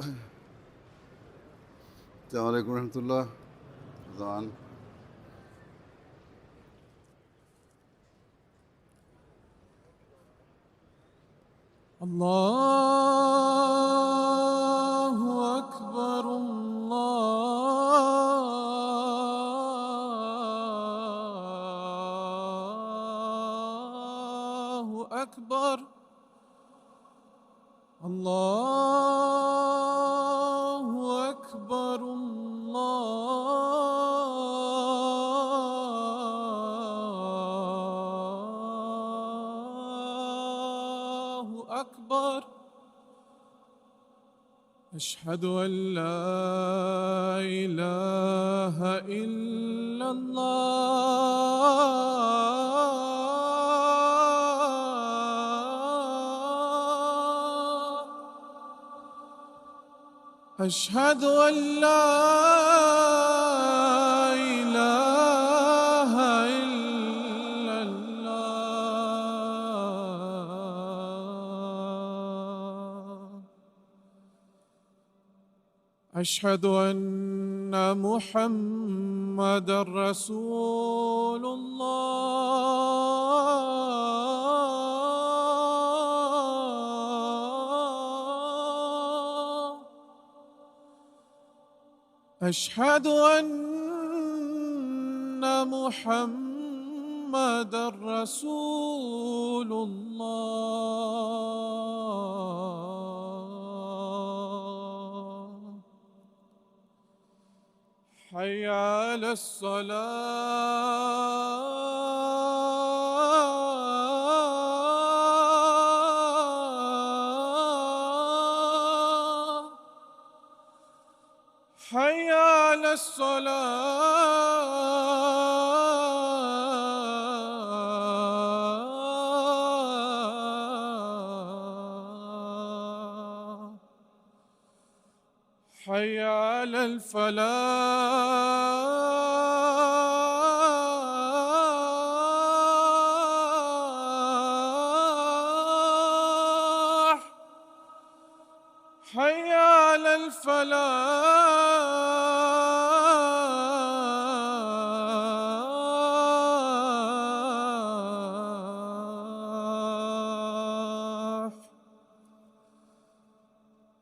السلام عليكم ورحمة الله. طبعا الله أكبر الله أكبر الله أكبر الله أكبر. أشهد أن لا إله إلا الله. أشهد أن لا إله إلا الله. أشهد أن محمدًا رسول الله. أشهد أن محمدًا رسول الله. حي على الصلاة. حي على الصلاة. حي على الفلاح. حي على الفلاح.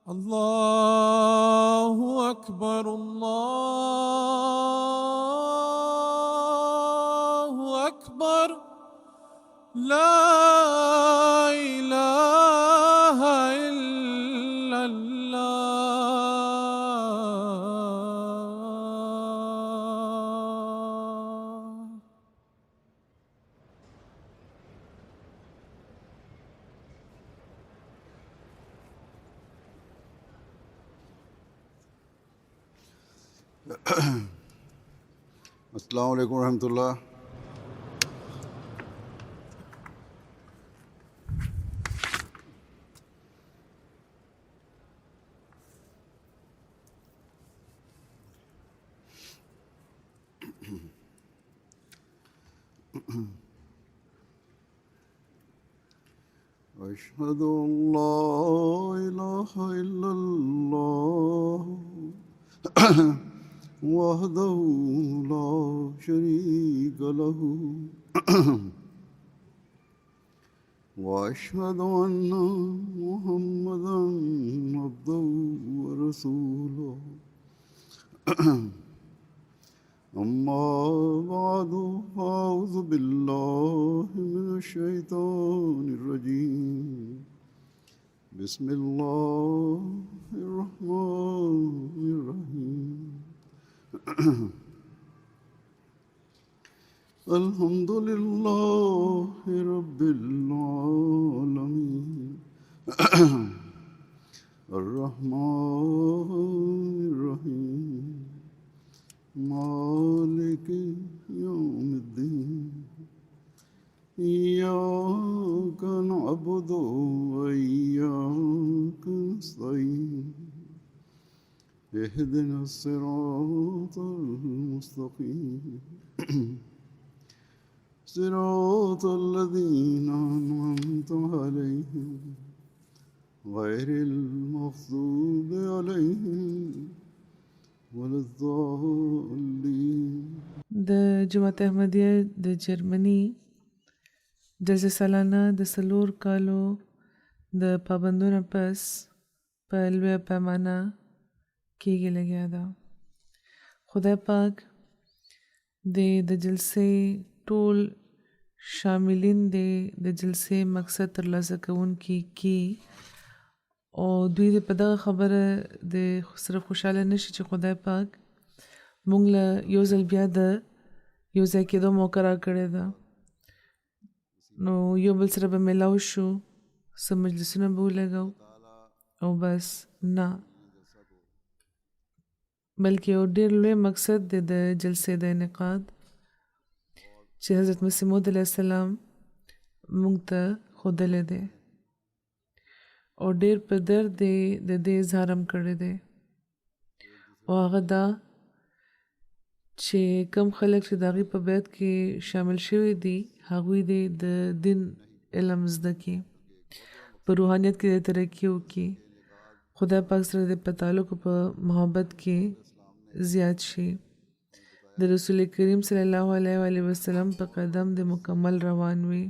الله أكبر الله أكبر. لا إله إلا الله. السلام عليكم ورحمة الله. أشهد أن لا إله إلا الله وحده لا شريك له وأشهد أن محمدًا عبده ورسوله. أما بعد فأعوذ بالله من الشيطان الرجيم. بسم الله الرحمن الرحيم. الحمد لله رب العالمين. الرحمن الرحيم. مالك يوم الدين. إياك نعبد وإياك نستعين. اهدنا الصراط المستقيم. صراط الذين أنعمت عليهم غير المغضوب عليهم ولا الضالين. د جماعت احمدیه د جرمني جلسه سالانه د 4 کالو د پابندونو پس په لویه پیمانه کېږي لګیا ده. خدای پاک د جلسې ټول شاملین د جلسې مقصد ترلاسه کوونکي کی او دوی د په دغه خبره د صرف خوشاله نشي چې خدای پاک مونږ له یو ځل بیا د یو ځای کېدو موقع راکړې ده. نو یو بل سره به میلاو شو، څه مجلسونه به ولګو او بس نه، بلکې یو ډېر لوی مقصد دی د جلسې د انعقاد چې حضرت مسیح موعود علیه السلام مونږ ته ښودلی دی او ډېر په درد دی د دې اظهار هم کړی دی، او هغه دا چې کم خلک چې د هغې په بیعت کې شامل شوي دي هغوی دې د دین علم زده کړي، په روحانیت کې د ترقي وکړي، خدای پاک سره د په تعلق په محبت کې زیات شي، د رسول کریم صلی الله علیه وسلم په قدم د مکمل روان وي،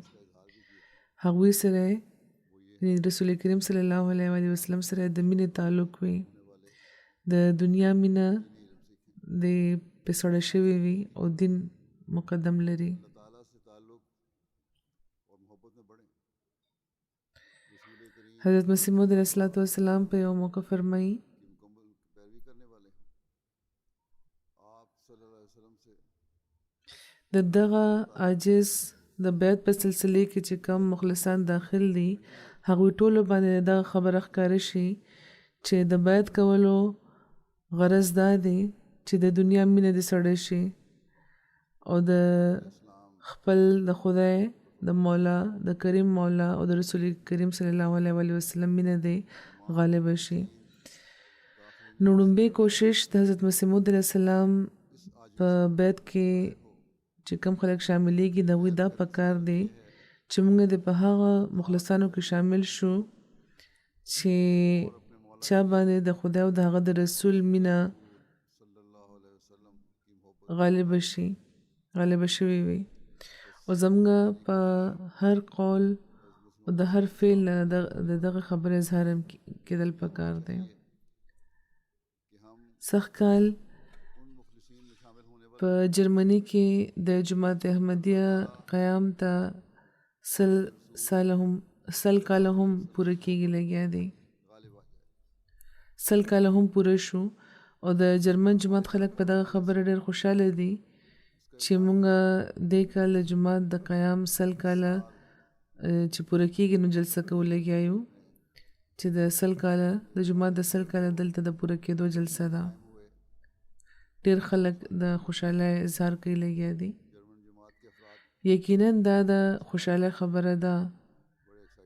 هغوی سره رسول کریم صلی الله علیه وسلم سره د مینې تعلق وي، د دنیا مینه د پسړه شوی وي او دین مقدم لري. حضرت مسیح موعود علیه السلام په یو موقع فرمایي د دغه عاجز د بیعت په سلسله کې چې کم مخلصان داخل دي هغوی ټولو باندې دغه خبره ښکاره شي چې د بیعت کولو غرض دا دی چې د دنیا مینه دې سړی شي او د خپل د خدای د مولا د کریم مولا او د رسول کریم صلی الله علیه وسلم مینه دې غالب شي. نو لومبۍ کوشش د حضرت مسیح موعود علیه السلام په بیعت کې چې کم خلک شاملیږي د هغوی دا پکار دی چې موږ دې په هغه مخلصانو کې شامل شو چې چا باندې د خدای او د هغه د رسول مینه غالب شوی وي او زموږ په هر قول او د هر فعل د دغه خبرې اظهار کېدل پکار دی. سږ کال په جرمني کې د جماعت احمدیه قیام ته 100 کاله هم پوره کېږي لګیا دی. 100 کاله هم پوره شو او د جرمن جماعت خلک په دغه خبره ډېر خوشاله دي چې مونږ دې کال د جماعت د قیام 100 کاله چې پوره کېږي نو جلسه کوو لګیا یو چې د 100 کاله د جماعت د 100 کاله دلته د پوره کېدو جلسه ده. ډېر خلک د خوشحالۍ اظهار کوي لګیا دي. یقینا دا د خوشحالۍ خبره ده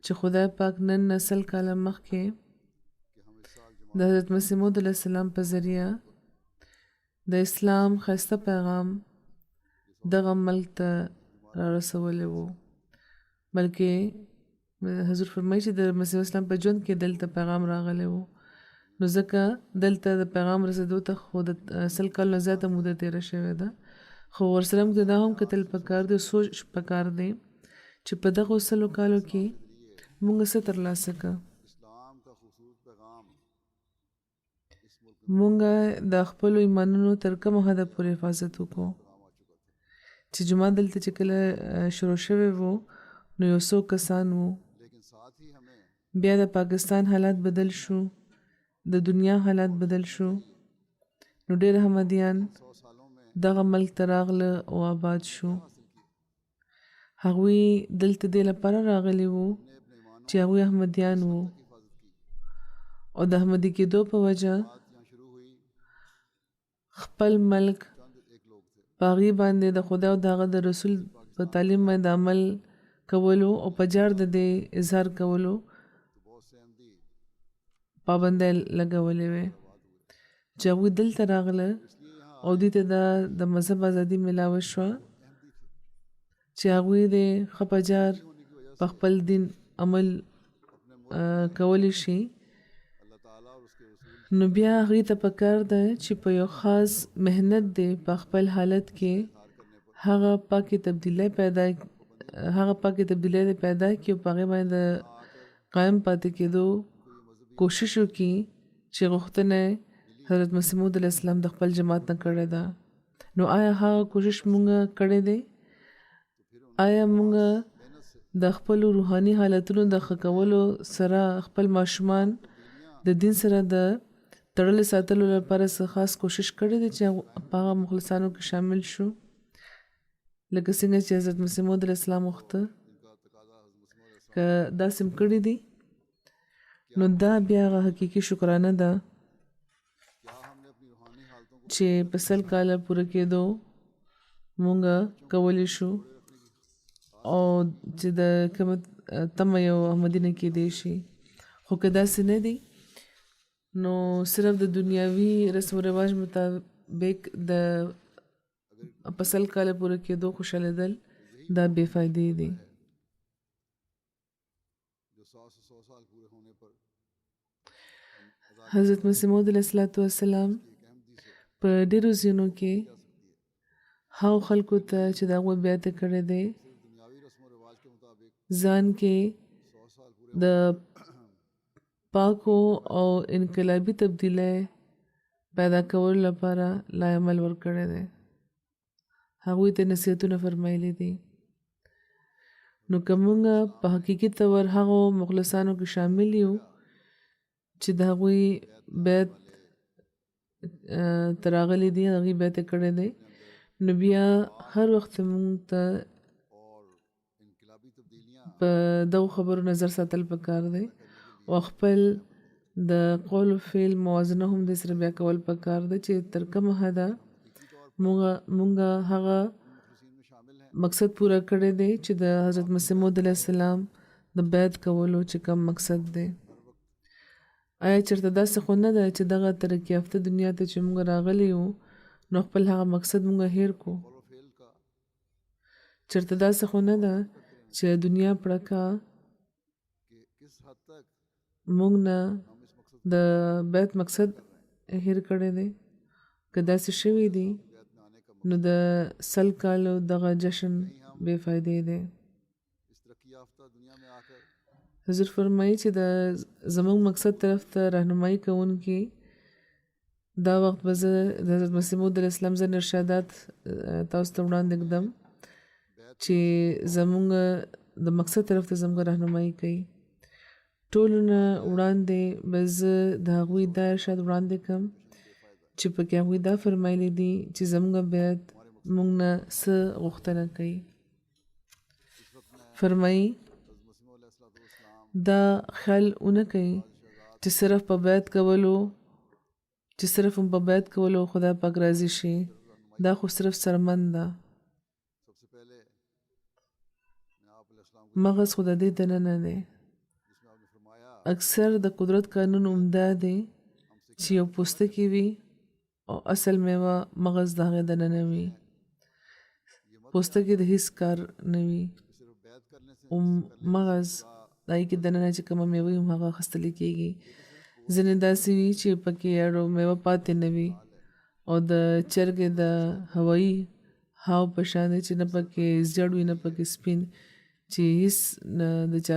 چې خدای پاک نن 100 کاله مخکې د حضرت مسیح موعود علیه السلام په ذریعه د اسلام ښایسته پیغام دغه ملک ته را رسولی و، بلکې حضور فرمایي چې د مسیح اسلام په ژوند کې دلته پیغام راغلی و، نو ځکه دلته د پیغام رسېدو ته خو د 100 کالو نه زیاته موده تېره شوې ده، خو ورسره موږ دا هم کتل پکار دی، سوچ پکار دی چې په دغو 100 کالو کې موږ څه ترلاسه کړه. مونږ د خپلو ایمانونو تر کومه حده پورې حفاظت وکړو چې جمعه دلته چې کله شروع شوی وو نو یو څو کسان وو، بیا د پاکستان حالات بدل شو، د دنیا حالات بدل شو، نو ډېر احمدیان دغه ملک ته راغله او آباد شو. هغوی دلته دې لپاره راغلي وو چې هغوی احمدیان وو او د احمدي کېدو په وجه خپل ملک په هغې باندې د خدای او د هغه د رسول په تعلیم باندې عمل کولو او په جار د دې اظهار کولو پابندۍ لګولې وې چې هغوی دلته راغله او دوی ته د مذهب ازادي میلاوه شوه چې هغوی د ښه په جار په خپل دین عمل کولی شي نو بیا هغوی ته پکار ده چې په یو خاص مهنت دی په خپل حالت کې هغه پاکې تبدیلی پیدا کړي او په هغې باندې د قایم پاتې کېدو کوشش وکړي چې غوښتنه حضرت مسیح موعود علیه السلام د خپل جماعت نه کړې ده نو آیا هغه کوشش مونږ کړی دی آیا مونږ د خپل روحاني حالتونو د ښه کولو سره خپل ماشومان د دین سره د تړلې ساتلو لپاره څه خاص کوشش کړی دی چې په هغه مخلصانو کې شامل شو لکه څنګه چې حضرت مسیح موعود علیه السلام غوښته که داسې م کړي دي نو دا بیا هغه حقیقي شکرانه ده چې په 100 کاله پوره کېدو مونږ کولی شو او چې د کومه تمه یو احمدي نه کېدی شي خو که داسې نه دي نو صرف د دنیاوي رسم و رواج مطابق د په 100 کاله پوره کېدو خوشحالېدل دا بې فایدې دي حضرت مسیح موعود علیه السلام په ډېرو ځایونو کې هغو خلکو ته چې د هغوی بیعت یې کړی دی ځان کې د پاکو او انقلابي تبدیلی پیدا کولو لپاره لا عمل ورکړی دی هغوی ته نصیحتونه فرمایلی دي نو که موږ په حقیقي طور هغو مخلصانو کې شامل یو چې د هغوی بیعت ته راغلی دي هغوی بیعت یې کړی دی نو بیا هر وخت موږ ته په دغو خبرو نظر ساتل پکار دی او خپل د قول و فعل موازنه هم د سره بیا کول پکار دی چې تر کومه حده مونږ هغه مقصد پوره کړی دی چې د حضرت مسیح موعود علیه السلام د بیعت کولو چې کوم مقصد دی آیا چېرته داسې خو نه ده چې دغه ترقي یافته دنیا ته چې مونږ راغلی یو نو خپل هغه مقصد مونږ هیر کو چېرته داسې خو نه ده چې دنیا پړکه مونږ نه د بیعت مقصد هیر کړی دی که داسې شوي دي نو د 100 کالو دغه جشن بې فایدې دی حضور فرمایي چې د زموږ مقصد طرف ته رهنمایي کوونکي دا وخت به زه د حضرت مسیح موعود علیه السلام ځینې ارشادات تاسو ته وړاندې کړم چې زموږ د مقصد طرف ته زموږ رهنمایي کوي ټولو نه وړاندې به زه د هغوی دا ارشاد وړاندې کړم چې پکې هغوی دا فرمایلی دي چې زموږ بیعت موږ نه څه غوښتنه کوي فرمایي دا خیال ونه کوي چې صرف په بیعت کولو خدای پاک راضي شي دا خو صرف سرمند ده مغز خو د دې دننه دی اکثر د قدرت قانون عمده دی چې یو پوستکی وي او اصل میوه مغز د هغې دننه وي پوستکی د هیڅ کار نه وي او مغز د هغې کې دننه چې کومه میوه وي هغه اخیستلی کېږي ځینې داسې وي چې پکې اړو میوه پاتې نه وي او د چرګې د هوایي هاو په شان دی چې نه پکې زیړ وي نه پکې سپین چې هیڅ د چا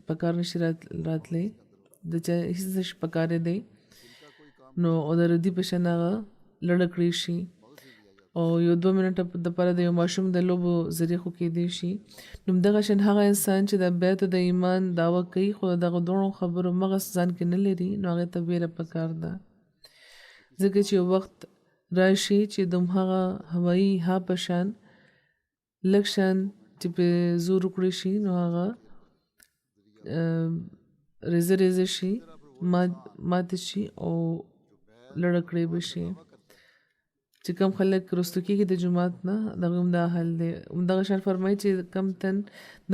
په کار نشي راتلی د چا هیڅ نشي په کار دی نو او د ردي په شان هغه لړه کړی شي او یو 2 منټه دپاره د یو ماشوم د لوبو ذریعه خو کېدی شي نو همدغه شان هغه انسان چې د بیعت د ایمان دعوه کوي خو د دغه دواړو خبرو مغز ځان کې نه لري نو هغې ته ویره پکار ده ځکه چې یو وخت راشي چې د همهغه هوایي ها په شان لږ شان چې پې زور وکړی شي نو هغه ریزه شي ماته شي او لړه کړی به شي چې کوم خلک رستو کېږي د جومات نه د هغوی همدا حال دی همدغه شان فرمایي چې کوم تن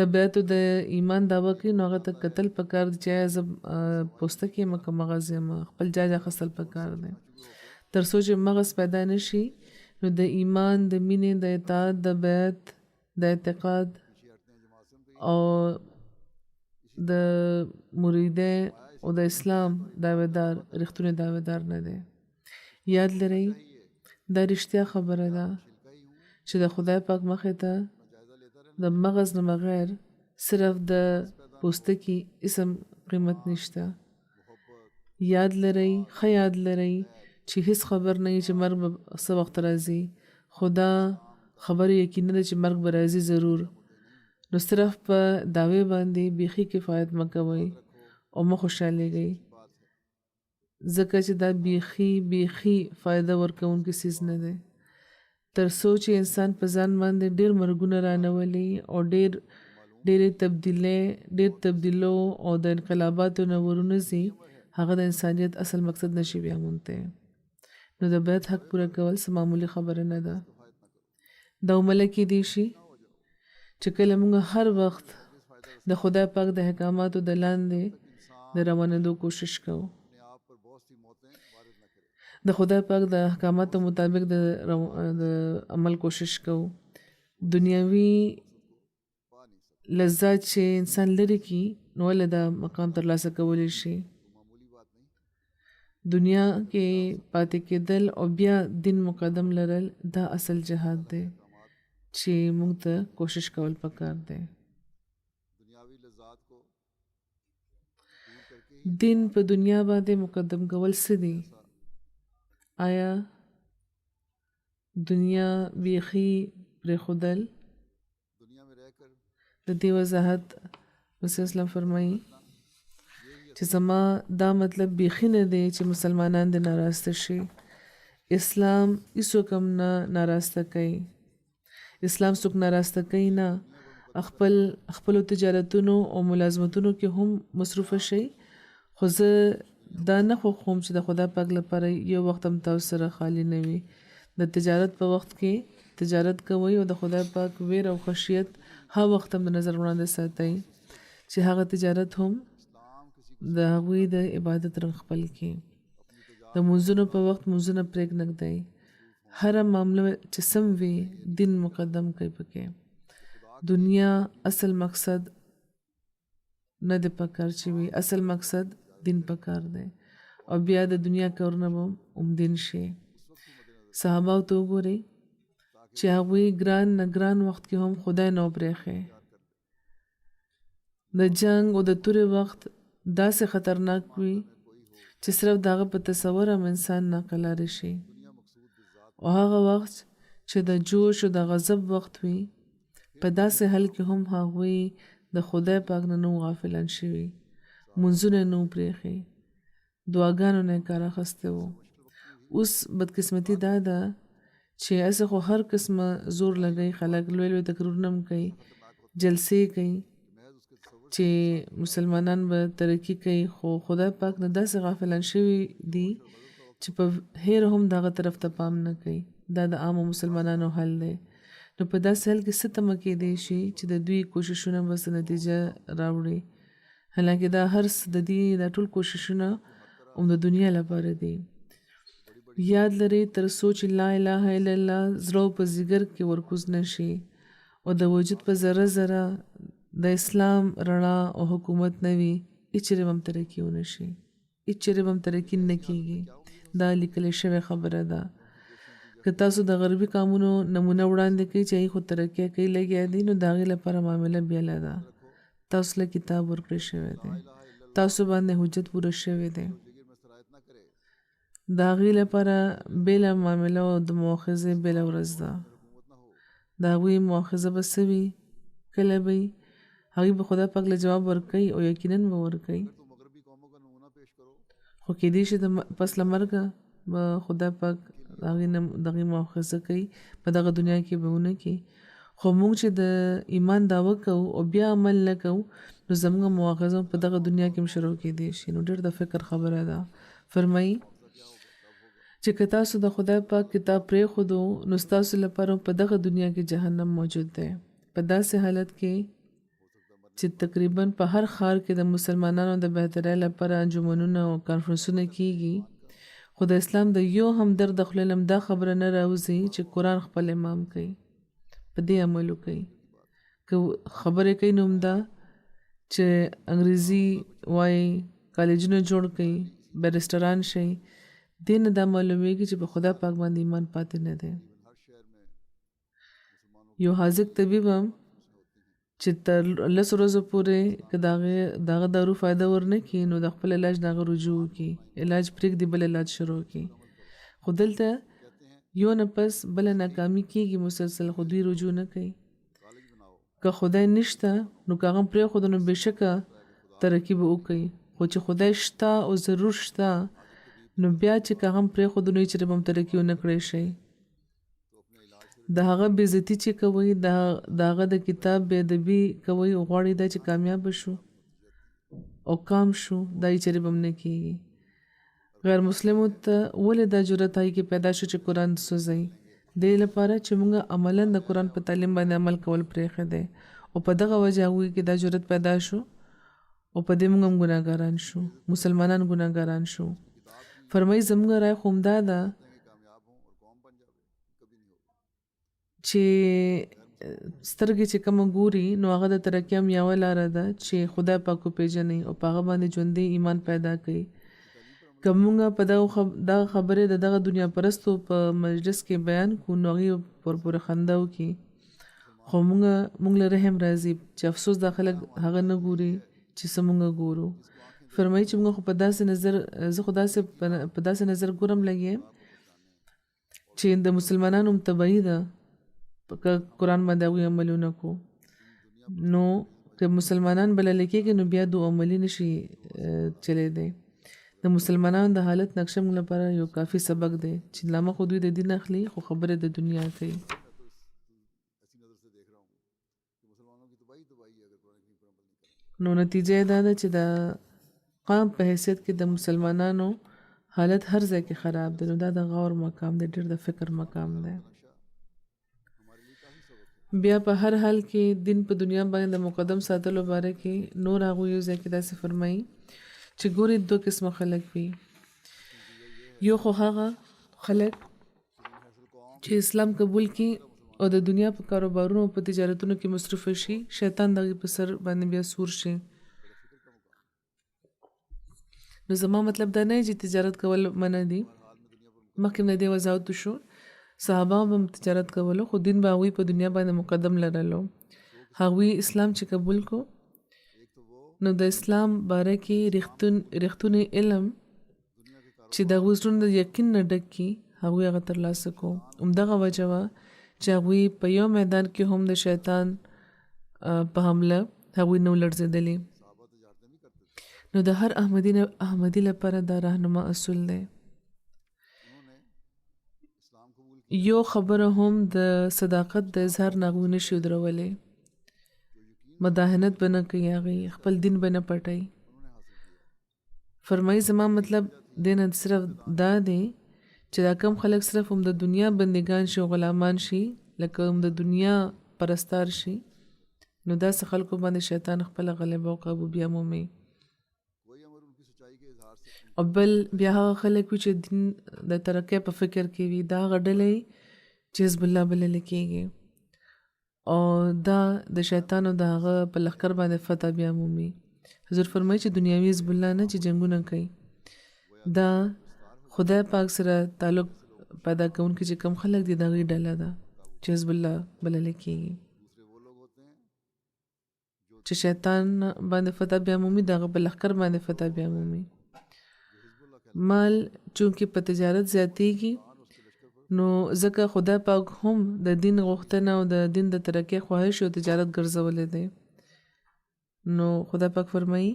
د بیعت د ایمان دعوه کوي نو هغه ته کتل پکار دی چې ایا زه پوستکی یم که مغز یم خپل جاج اخیستل پکار دی تر څو چې مغز پیدا نه شي نو د ایمان د مینې د اطاعت د بیعت د اعتقاد او د مریده او د اسلام دعویدار رښتونی دعویدار نه دی. یاد لرئ دا رښتیا خبره ده چې د خدای پاک مخې ته د مغز نه بغیر صرف د پوستکي اسم قیمت نشته. یاد لرئ ښه یاد لرئ چې هیڅ خبر نه چې مرګ به څه وخت راځي. خدا خبر یقینا ده چې مرګ به راځي ضرور. نو صرف په دعوی باندې بیخي کفایت مه کوئ او مه خوشحالیږئ، ځکه چې دا بیخي فایده ورکوونکی څیز نه دی. تر څو چې انسان په ځان باندې ډېر مرګونه رانولي او ډېر تبدیلو او د انقلاباتو نه ورونځي، هغه د انسانیت اصل مقصد نشي بیا مونته. نو د بیعت حق پوره کول څه معمولي خبره نه ده. دا عمله کېدی شي چې کله موږ هر وخت د خدای پاک د احکاماتو د لاندې د روانېدو کوشش کوو، د خدای پاک د احکاماتو مطابق د عمل کوشش کوو. دنیاوي لذات چې انسان لري کی نو له دا مقام ترلاسه کولی شي. دنیا کې پاتې کېدل او بیا دین مقدم لرل دا اصل جهاد دی چې موږ ته کوشش کول پکار دی. دین په دنیا باندې مقدم کول څه دي؟ آیا دنیا بیخي پرېښودل؟ د دې وضاحت مسیح اسلام فرمایي چې زما دا مطلب بیخي نه دی چې مسلمانان دې ناراسته شي. اسلام هیڅوک هم نه ناراسته کوي. اسلام څوک ناراسته کوي نه. خپلو تجارتونو او ملازمتونو کې هم مصروفه شي، خو زه دا نه خوښوم چې د خدای پاک لپاره یو وخت هم تاسو سره خالی نه وي. د تجارت په وخت کې تجارت کوئ او د خدای پاک ویر او خشیت هر وخت هم د نظر وړاندې ساتئ چې هغه تجارت هم د هغوی د عبادت رنګ خپل کړي. د مونځونو په وخت مونځونه پرېږدئ. هره معامله چې سم وي دین مقدم کوي پکې. دنیا اصل مقصد نه دی پکار چې وي، اصل مقصد دین پکار دی او بیا د دنیا کارونه به هم دین شي. صحابه ته وګورئ چې هغوی ګران نه ګران وخت کې هم خدای نه وبرېښی. د جنگ او د تورې وخت داسې خطرناک وي چې صرف د هغه په تصور هم انسان ناقلاره شي. او هغه وخت چې د جوش او د غضب وخت وي، په داسې حل کې هم هغوی د خدای پاک نه نو غافلان شوي، منځونه نو پرېښي، دعاګانو نه کار اخیستی و. اوس بدقسمتي دا ده چې هسې خو هر قسمه زور لګوي خلک، لوی لوی تقریرونه هم کوي، جلسې کوي چې مسلمانان به ترقي کوي، خو خدای پاک نه داسې غافلان شوي دي چې په هیر هم دغه طرف ته پام نه کوي. دا د عامو مسلمانانو حل دی. نو په داسې حال کې څه تمه کېدی شي چې د دوی کوششونه به څه نتیجه راوړي، حالانکه دا هر څه د دې دا ټول کوششونه هم د دنیا لپاره دي. یاد لرئ تر څو چې لا اله الا الله زړه په ځیګر کې ورکوز نشي او د وجود په ذره ذره د اسلام رڼا او حکومت نه وي، هیچرې به هم ترقي ونه شي، هیچرې به هم ترقي نه کېږي. دا لیکل شوې خبره ده. که تاسو د غربي قامونو نمونه وړاندې کوي چې هغوی خو ترقي کوي لګیا دي، نو د هغې لپاره معامله بېله ده. تاسو له کتاب ورکړی شوی دی، تاسو باندې حجت پوره شوی دی. د هغې لپاره بېله معامله او د مؤاخذې بېله ورځ ده. د هغوی مؤاخذه به څه وي، کله به وي، هغوی به خدای پاک له جواب ورکوي او یقینا به ورکوي. خو کېدای شي پس له مرګه به خدای پاک دغې مؤاخذه کوي، په دغه دنیا کې به ونه کړي. خو موږ چې د ایمان دعوه کوو او بیا عمل نه کوو، نو زموږ مؤاخذه په دغه دنیا کې هم شروع کېدای شي. نو ډېر د فکر خبره ده. فرمایي چې که تاسو د خدای پاک کتاب پرېښودو، نو ستاسو لپاره په دغه دنیا کې جهنم موجود دی. په داسې حالت کې چې تقریبا په هر ښار کې د مسلمانانو د بهترۍ لپاره انجمنونه او کانفرنسونه کیږي، خو د اسلام د یو همدرد د خولې نه دا خبره نه راوځي چې قرآن خپل امام کوي، په دې عمل وکړئ. که خبرې کوي نو همدا چې انګریزي وایي کالجونه جوړ کړي بیرسټران شي دې نه دا معلومیږي چې په خدا پاک باندې ایمان پاتې نه دی یو حاذق طبیب هم چې تر 10 ورځو پورې که دغه دارو فایده ورنه کړي نو د خپل علاج دغه رجوع وکړي علاج پرېږدي بل علاج شروع کړي خو دلته یو نه پس بله ناکامي کېږي مسلسل خو دوی رجوع نه کوي که خدای نشته نو که هغه پرېښودو نو بېشکه ترقي به وکړي خو چې خدای شته او ضرور شته نو بیا چې که هغه پرېښودو نو یې چېرې به هم ترقي ونه کړی شي د هغه بېعزتي چې کوئ د هغه د کتاب بېادبي کوئ او غواړئ دا چې کامیابه شو او کام شو دا یې چېرې به هم نه کېږي غیر مسلمو ته ولې دا جرأت هغې کې پیدا شو چې قرآن سوځوي دې لپاره چې موږ عملاً د قرآن په تعلیم باندې عمل کول پرېښی دی او په دغه وجه هغوی کې دا جرأت پیدا شو او په دې موږ هم ګناهګاران شو مسلمانان ګناهګاران شو فرمایي زموږ رای خو همدا ده چې سترګې چې کومه ګوري نو هغه د ترقي هم یوه لاره ده چې خدای پاک وپېژنئ او په هغه باندې ژوندی ایمان پیدا کړئ که موږ په دغه خبرې د دغه دنیا پرستو په مجلس کې بیان کړو نو هغوی پورې خنده وکړي خو موږ له رحم راځي چې افسوس دا خلک هغه نه ګوري چې څه موږ ګورو فرمایي چې موږ خو په داسې نظر زه خو په داسې نظر ګورم لګیم چې د مسلمانانو هم تبعي ده که قرآن باندې هغوی عملونه کو نو که مسلمانان بللی کېږي نو بیا دو عملي نشي چلیدی د مسلمانانو د حالت نقشه موږ لپاره یو کافي سبق دی چې لامه خو دوی د دین اخلي خو خبره د دنیا کوي نو نتیجه دا ده چې د قام په حیثیت کې د مسلمانانو حالت هر ځای کې خراب دی نو دا د غور مقام دی ډېر د فکر مقام دی بیا په هر حال کې دین په دنیا باندې د مقدم ساتلو باره کې نور هغوی یو ځای کې داسې فرمایي چې ګورې دوه قسمه خلک وي یو خو هغه خلک چې اسلام قبول کړي او د دنیا په کاروبارونو او په تجارتونو کې مصروف شي شیطان دغې په سر باندې بیا سور شي نو زما مطلب دا نه چې تجارت کول منع دي مخکې نه دې وضاحت شو صحابه هم تجارت کولو خو دین به هغوی په دنیا باندې مقدم لرلو هغوی اسلام چې قبول کو نو د اسلام باره کې رښتونی علم چې د هغوی زړونه د یقین نه ډک کي هغوی هغه ترلاسه کو همدغه وجه وه چې هغوی په یو میدان کې هم د شیطان په حمله هغوی نه ولړزېدلي نو د هر احمدي لپاره دا راهنما اصول دی یو خبره هم د صداقت د اظهار نه هغوی نشي ودرولی مداهنت به نه کوي هغوی خپل دین به نه پټوي فرمایي زما مطلب دې نه صرف دا دی چې دا کم خلک صرف هم د دنیا بندگان شي او غلامان شي لکه هم د دنیا پرستار شي نو داسې خلکو باندې شیطان خپله غلبه او قابو بیا مومي او بل بیا هغه خلک وي چې دین د ترقۍ په فکر کې وي دا هغه ډلې چې حزب الله بللی کېږي او دا د شیطانو د هغه په لښکر باندې فتح بیا مومي حضور فرمایي چې دنیاوي حزب الله نه چې جنګونه کوي دا خدای پاک سره تعلق پیدا کوونکي چې کم خلک دي د هغې ډله ده چې حزب الله بللی کېږي چې شیطان باندې فتح بیا مومي د هغه په لښکر باندې فتح بیا مومي مال چونکې په تجارت زیاتېږي نو ځکه خدای پاک هم د دین غوښتنه او د دین د ترقۍ خواهش او تجارت ګرځولی دی نو خدای پاک فرمایي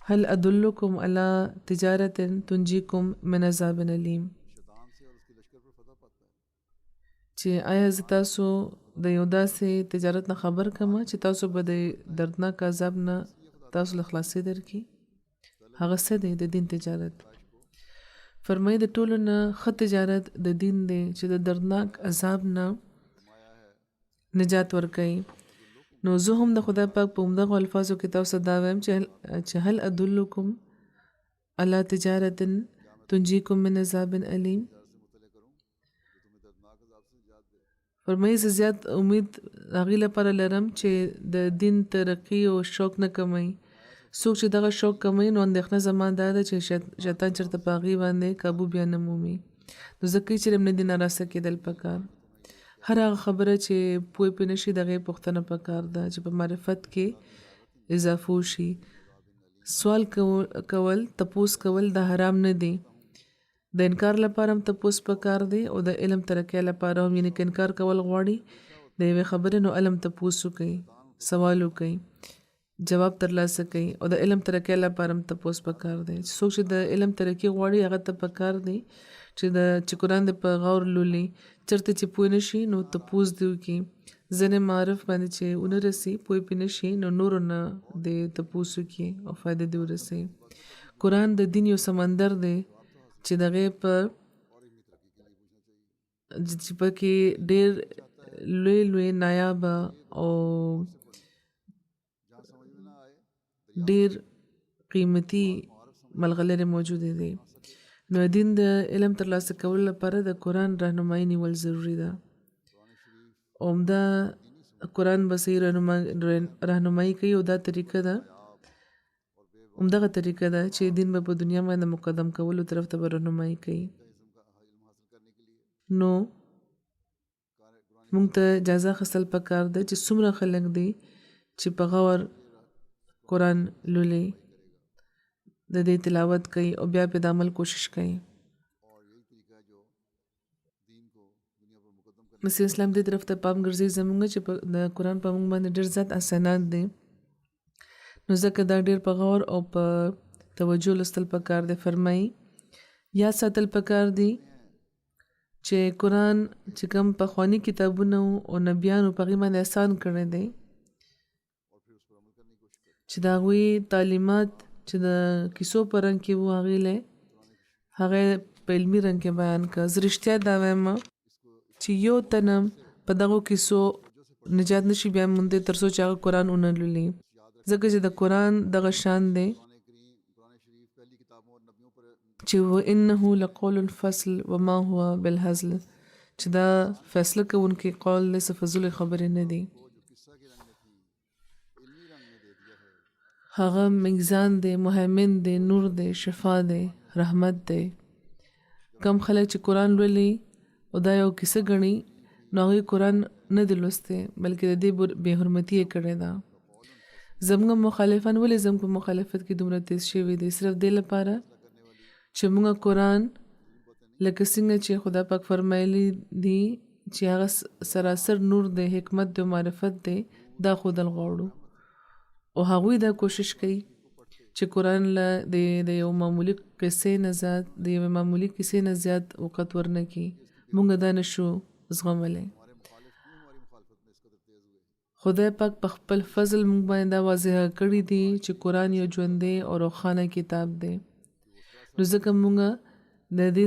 هل ادلکم علی تجارت تنجیکم من عذاب الیم چې آیا زه تاسو د یو داسې تجارت نه خبر کړم چې تاسو به د دردناک عذاب نه تاسو له خلاصې درکړي هغه څه دی د دین تجارت فرمایي د ټولو نه ښه تجارت د دین دی چې د دردناک عذاب نه نجات ورکوي نو زه هم د خدای پاک په همدغو الفاظو کې تاسو دا وایم چې هل ادلکم علی تجارت تنجیکم من عذاب علیم فرمایي زه زیات امید هغې لپاره لرم چې د دین ترقي او شوق نه کموي. څوک چې دغه شوق کموي نو اندېښنه زما دا ده چې شیطان چېرته په هغې باندې قابو بیا نه مومي. نو ځکه یې چې له دې ناراسته کېدل پکار. هر هغه خبره چې پوه پرې نه شي د هغې پوښتنه پکار ده چې په معرفت کې اضافه وشي. سوال کول تپوس کول د حرام نه دی. د انکار لپاره هم تپوس پکار دی او د علم ترقۍ لپاره هم. یعنې که انکار کول غواړي د یوې خبرې نو علم تپوس وکړي، سوال وکړي، جواب ترلاسه کوي. او د علم ترقۍ لپاره هم تپوس پکار دی. څوک چې د علم ترقي غواړي هغه ته پکار دی چې قرآن د په غور لولي. چېرته چې پوه نه شي نو تپوس دی وکړي. ځینې معارف باندې چې ونه رسي پوه پرې نه شي نو نورو نه د تپوس وکړي او فایده دې ورسوي. قرآن د دین یو سمندر دی چې دغې پکې ډېر لوی نایابه او ډېر قیمتي ملغلرې موجودې دي. نو دین د علم ترلاسه کولو لپاره د قرآن راهنمایي نیول ضروري ده. او همدا قرآن به صحیح راهنمایي کوي او دا طریقه ده همدغه طریقه ده چې دین به په دنیا باندې مقدم کولو طرف ته به راهنمایي کوي. نو موږ ته اجازه اخیستل پکار ده چې څومره خلک دي چې په غور قرآن لولي، د دې تلاوت کوي او بیا پې د عمل کوشش کوي. مسیح اسلام دې طرف ته پام ګرځي زموږ چې د قرآن په موږ باندې ډېر زیات احسانات دي. نو ځکه دا ډېر په غور او په توجه لوستل پکار دی. فرمایي یاد ساتل پکار دي چې قرآن چې کوم پخواني کتابونه او نبیانو په هغې باندې احسان کړی دی چې د هغوی تعلیمات چې د کیسو په رنګ کې وو هغه په علمي رنګ کې بیان کړه. زه رښتیا دا وایم چې یو تنم په دغو کیسو نجات نشي بیا موندی تر څو چې هغه قرآن ونه لولي. ځکه چې د قرآن دغه شان دی چې وانه لقول الفصل وما هو بالهزل، چې دا فیصله کوونکی قول دی، څه فضول خبرې نه دي. هغه میزان دی، مهیمن دی، نور دی، شفا دی، رحمت دی. کم خلک چې قرآن لولي او دا یو کیسه ګڼي نو هغوی قرآن نه دی لوستی بلکې د دې بې حرمتي یې کړې ده. زموږ مخالفان ولې زموږ په مخالفت کې دومره تیز شوي دي؟ صرف دې لپاره چې موږ قرآن لکه څنګه چې خدا پاک فرمایلی دي چې هغه سراسر نور دی، حکمت دی، معرفت دی، دا ښودل غواړو. او هغوی دا کوشش کوي چې قرآن له د یو معمولي قصې نه زیات د یوې معمولي کیسې نه زیات وقت ورنه کړي. موږ دا نشو زغملی. خدای پاک په خپل فضل موږ باندې دا واضح کړي دي چې قرآن یو ژوندی او روښانه کتاب دی. نو ځکه موږ د دې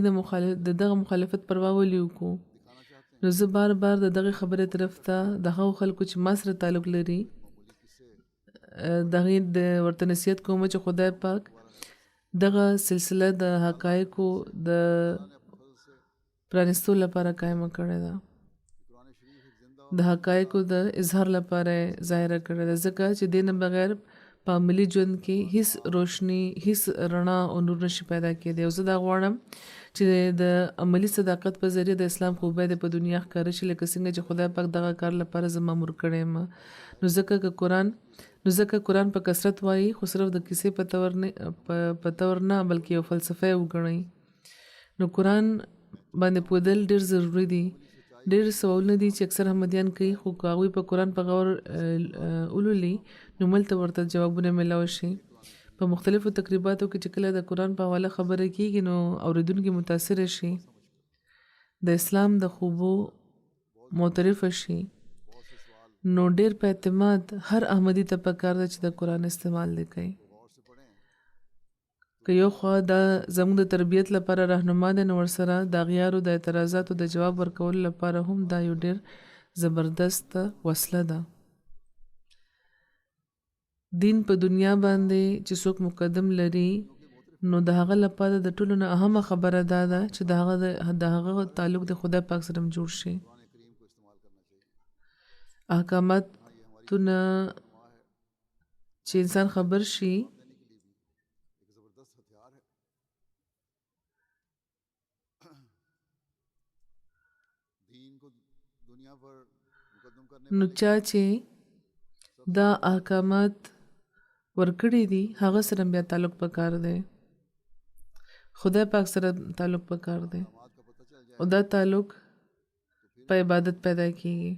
د دغه مخالفت پروا ولې وکړو؟ نو زه بار بار د دغې خبرې طرف ته د هغو خلکو چې ما سره تعلق لري د هغې د ورته نصیحت کوم چې خدای پاک دغه سلسله د حقایقو د پرانستو لپاره قایمه کړې ده، د حقایقو د اظهار لپاره ظاهره کړې ده. ځکه چې دې نه بغیر په عملي ژوند کې هیڅ روشني، هیڅ رڼا او نور نشي پیدا کېدی. او زه دا غواړم چې د عملي صداقت په ذریعه د اسلام خوبۍ د په دنیا ښکاره شي لکه څنګه چې خدای پاک دغه کار لپاره زه مامور کړی یم. نو ځکه قرآن په کثرت وایي خو صرف د کیسې په تور نه بلکې یو فلسفه یې وګڼئ. نو قرآن باندې پوهېدل ډېر ضروري دي. ډېر سوالونه دي چې اکثر احمدیان کوي خو که هغوی په قرآن په غور ولولي نو ملته ورته جوابونه میلاو شي. په مختلفو تقریباتو کې چې کله د قرآن په حواله خبره کېږي نو اورېدونکي متاثره شي، د اسلام د خوبو معترفه شي. نو ډېر په اعتماد هر احمدي ته پکار ده چې د قرآن استعمال دی کوي. که یو خوا دا زموږ د تربیت لپاره رهنما دی نو ورسره د اغیارو د اعتراضاتو د جواب ورکولو لپاره هم دا یو ډېر زبردست وسله ده. دین په دنیا باندې چې څوک مقدم لري نو د هغه لپاره د ټولو نه اهمه خبره دا ده چې د هغه تعلق د خدای پاک سره جوړ شي. احکاماتونه چې انسان خبر شي نو چا چې دا احکامات ورکړي دي هغه سره بیا تعلق پکار دی خدای پاک سره تعلق پکار دی او دا تعلق په عبادت پیدا کیږي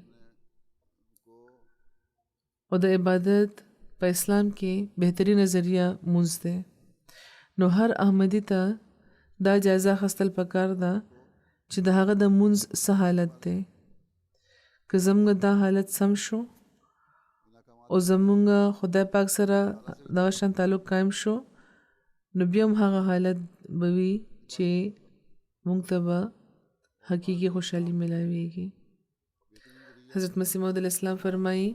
او د عبادت په اسلام کې بهترین ذریعہ مونږ دی نو هر احمدی ته دا جایزه خستل پکار ده چې د هغه د مونږ څه حالت دی که زموږ دا حالت سم شو او زموږ خدای پاک سره دغه شان تعلق قائم شو نو بیا هم هغه حالت به وي چې موږ ته به حقیقي خوشحالي ملاویږي حضرت مسیح موعود علیه السلام فرمایي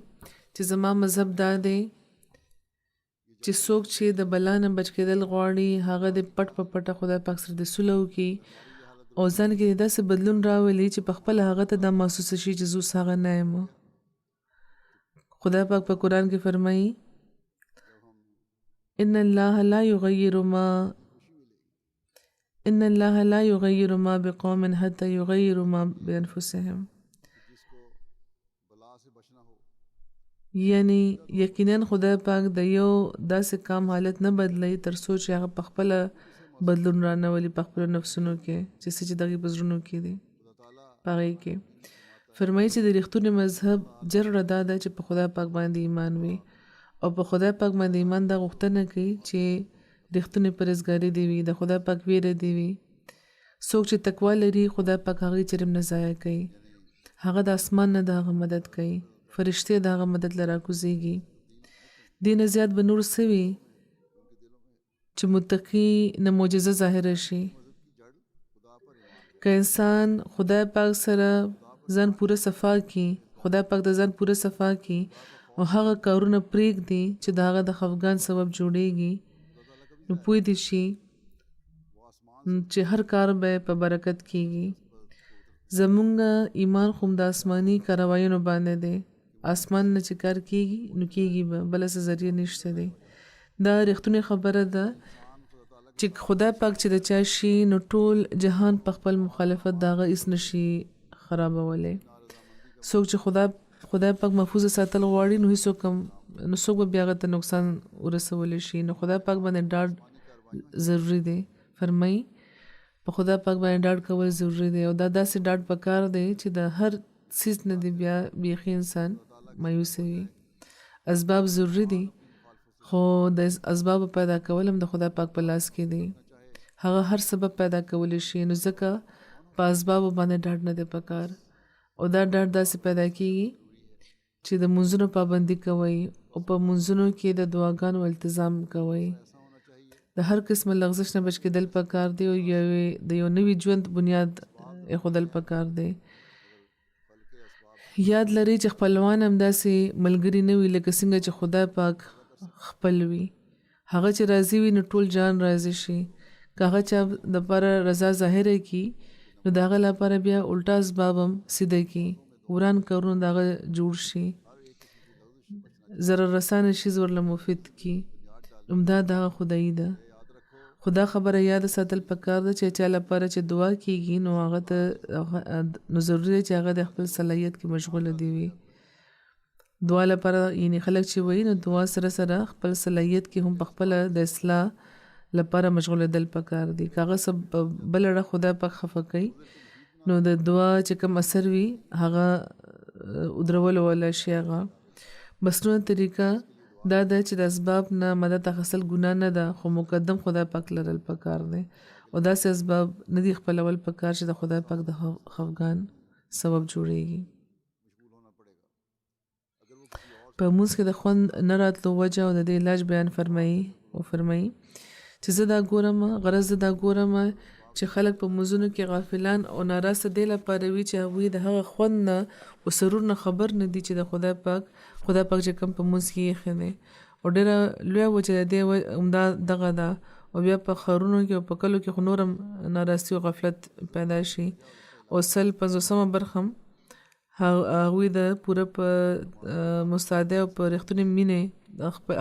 چې زما مذهب دا دی چې څوک چې د بلا نه بچ کېدل غواړي هغه د پټ په پټه خدای پاک سره د صلح وکړي او ځان کې داسې بدلون راولي چې په خپل هغه ته دا محسوس شي چې زه اوس هغه نه یم خدای پاک په قرآن کې فرمایي ان الله لا یغیر ما بقوم حتى یغیروا ما بانفسهم یعنی یقینا خدای پاک د یو داسې کام حالت نه بدلی تر څو چې هغه په خپل بدلون رانولي په خپل نفسونو کې چې دغه بزرونو کې دي پاره کې فرمایي چې د رښتونی مذهب جرړه دا ده چې په خدای پاک باندې ایمان وي او په خدای پاک باندې ایمان دا غوښتنه کوي چې رښتونی پرهیزګاري دی وي د خدای پاک ویره دی وي څوک چې تقوا لري خدای پاک هغه چرم نه ضایع کوي هغه د اسمان نه دغه مدد کوي فرشته دغه مدد لرا کوزيږي دین زیات به نور سوي چې متقی نه معجزه ظاهر شي که انسان خدای پاک سره ځان پوره صفا کی خدای پاک د ځان پوره صفا کی او هغه کارونه پرېږدي چې د هغه د خفګان سبب جوړیږي نو پوه دي شي چې هر کار به په برکت کیږي زمونږ ایمان خو د آسماني کاروایونو باندې دی آسمان نه چې کار کیږي نو کیږي به بل څه ذریعہ نشته دی دا رښتونی خبره ده چې خدای پاک چې د چا شي نو ټول جهان په خپل مخالفت داغه اس نشي خرابولې څوک چې خدای پاک محفوظ ساتل غواړي نو هیڅوک نو څوک به بیا ته نقصان ورسول شي نو خدای پاک باندې ډاډ ضروری دی فرمایي په خدای پاک باندې ډاډ کول ضروری دی او دا داسې ډاډ پکار دی چې د هر چیز نه دی بیا بیخي انسان مایوس وي اسباب ضروری دي خو د اسباب پیدا کول هم د خدای پاک په لاس کې دی هغه هر سبب پیدا کولی شي نو ځکه په اسباب باندې ډاډ نه دی پکار او دا ډاډ داسې پیدا کیږي چې د منځونو پابندي کوي او په منځونو کې د دعاګانو التزام کوي د هر قسم لغزش نه بچ کېدل پکار دی او د یو نوي ژوند بنیاد ایښودل پکار دی یاد لري چې خپلوان هم داسې ملګري نه وي لکه څنګه چې خدای پاک خپل وي هغه چې راضي وي نو ټول جان راضي شي که هغه چا دپاره رضا ظاهره کی نو د هغه لپاره بیا الټا اسباب هم سیده کی وران کارونه د هغه جوړ شي ضرر رسانه شیز ورله مفید کی امداد هغه خدایي ده خدا خبره یاد ساتل پکار ده چې چا لپاره چې دعا کیږي نو هغه ته نو ضروري دی چې هغه د خپل صلاحیت کې مشغوله دی وي دعا لپاره یعنی خلک چې وایي نو دعا سره سره خپل صلاحیت کې هم په خپل د اصلاح لپاره مشغوله دل پکار دي کاغه سب بلړه خدا پاک خفه کوي نو د دعا چې کوم اثر وي هغه ودرول ولا شي هغه مسنون طریقه دا د چې د اسباب نه مدد اخیستل ګناه نه ده خو مقدم خدای پاک لرل پکار دی او داسې اسباب نه دي خپلول پکار چې د خدای پاک د خفګان سبب جوړیږي په موږ کې د خوند نه راتلو وجه او د دې علاج بیان فرمایي چې زه دا ګورم غرض دا ګورم چې خلک په موزونو کې غافلان او ناراسته دی لپاره وي چې هغوی د هغه خوند نه او سرور نه خبر نه دي چې د خدای پاک چې کوم په موز کې یې ښه دی او ډېره لویه وجه د دې همدا دغه ده او بیا په ښارونو کې او په کلو کې خو نور هم ناراستي او غفلت پیدا شي او 50% برخه هغوی د پوره په مستعده او په رښتونې مینې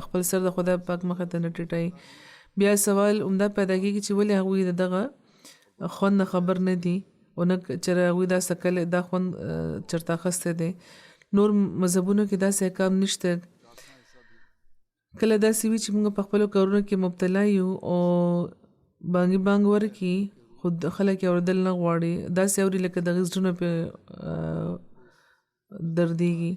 خپل سر د خدای پاک مخې ته نه ټیټوي. بیا سوال عمده پیدا کېږي چې ولې هغوی د دغه خوند نه خبر نه دي او نه چېرې هغوی دا څکلی دا خوند چېرته اخیستی دی. نور مذهبونو کې داسې احکام نشته. کله داسې وي چې موږ په خپلو کارونو کې مبتلا یو او بانګ ورکړي خو خلک یې اورېدل نه غواړي. داسې اوري لکه د هغې زړونه پرې دردېږي.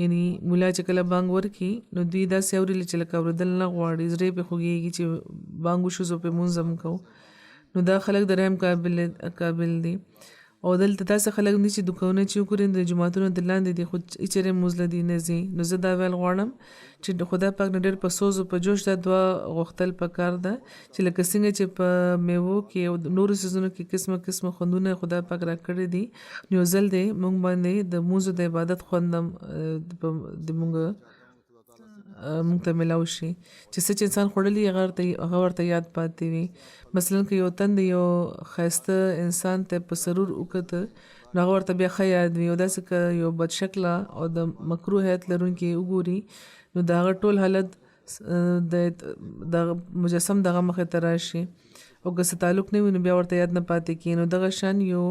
یعنې ملا چې کله بانګ ورکړي نو دوی داسې اوري چې لکه اورېدل نه غواړي، زړه یې پرې خوږېږي چې بانګ وشو زه پرې لمونځ هم کوو. نو دا خلک د رحم قابل دي. او دلته داسې خلک دي چې دوکانونه چې وګورئ د جوماتونو د لاندې دي خو هېچېرې لمونځ له دي نه ځي. نو زه دا ویل غواړم چې د خدای پاک نه ډېر په سوز او په جوش دا دعا غوښتل پکار ده چې لکه څنګه چې په میوو کې او نورو څیزونو کې قسمه خوندونه خدای پاک راکړي دي، نو یو ځل دی موږ باندې د لمونځو د عبادت خوند هم د موږ ته میلاو شي چې څه چې انسان خوړلی هغه ورته یاد پاتې وي. مثلا که یو تن د یو ښایسته انسان ته په سرور وکته نو هغه ورته بیا ښه یاد وي. او داسې که یو بدشکله او د مکروه هیئت لرونکي وګوري نو د هغه ټول حالت د مجسم دغه مخې ته راشي. او که څه تعلق نه وي نو بیا ورته یاد نه پاتې کېږي. نو دغه شان یو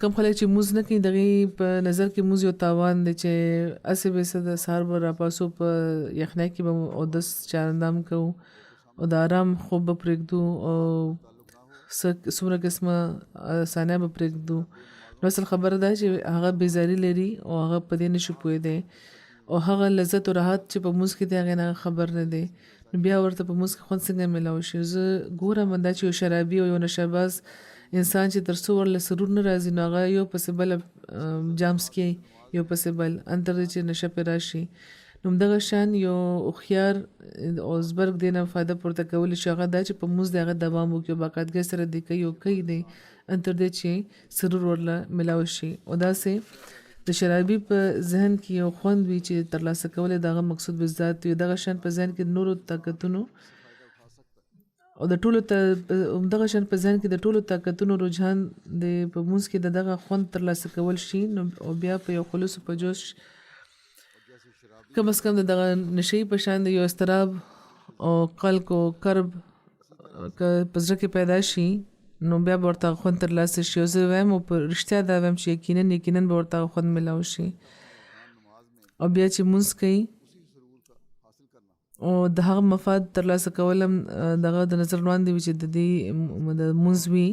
کم خلک چې لمونځ نه کوي د هغې په نظر کې لمونځ یو تاوان دی چې هسې به څه د سهار به راپاسو په یخنۍ کې به اودس چارندام کوو او د آرام خوب به پرېږدو او څومره قسمه ثانیه به پرېږدو. نو اصل خبره ده چې هغه بیزاري لري او هغه په دې نشي پوهېدی او هغه لذت او راحت چې په لمونځ کې دی هغې نه خبر نه دی. نو بیا ورته په لمونځ کې خوند څنګه میلاو شي. زه ګورم دا چې یو شرابي او یو نشهباز انسان چې تر څو ورله سرور نه راځي نو هغه یو پسې بله جام څکي یو پسې بل انتر دی چې نشه پرې راشي. نو همدغه شان یو هوښیار او زبرګ دی نه فایده پورته کولی شي هغه دا چې په لمونځ د هغه دوام وکړي او باقاعدګۍ سره دی کوي او کوي دی انتر دی چې سرور ورله میلاو شي. او داسې د شرابي په ذهن کې یو خوند وي چې ترلاسه کولی د هغه مقصود به ذات وي. دغه شان په ذهن کې نورو طاقتونو او د ټولو دغه شان په ذهن کې د ټولو طاقتونو رجحان د په لمونځ کې د دغه خوند ترلاسه کول شي. نو او بیا په یو خلوص په جوش کم از کم د دغه نشه‌ای په شان د یو اضطراب او قلق او کرب که په زړه کې پیدا شي نو بیا به ورته خوند ترلاسه شي. او زه وایم او په رښتیا دا وایم چې یقینا به ورته خوند میلاو شي. او بیا چې لمونځ کوي او د هغه مفاد ترلاسه کول هم دغه د نظر وړاندې وي چې د دې د لمونځ وي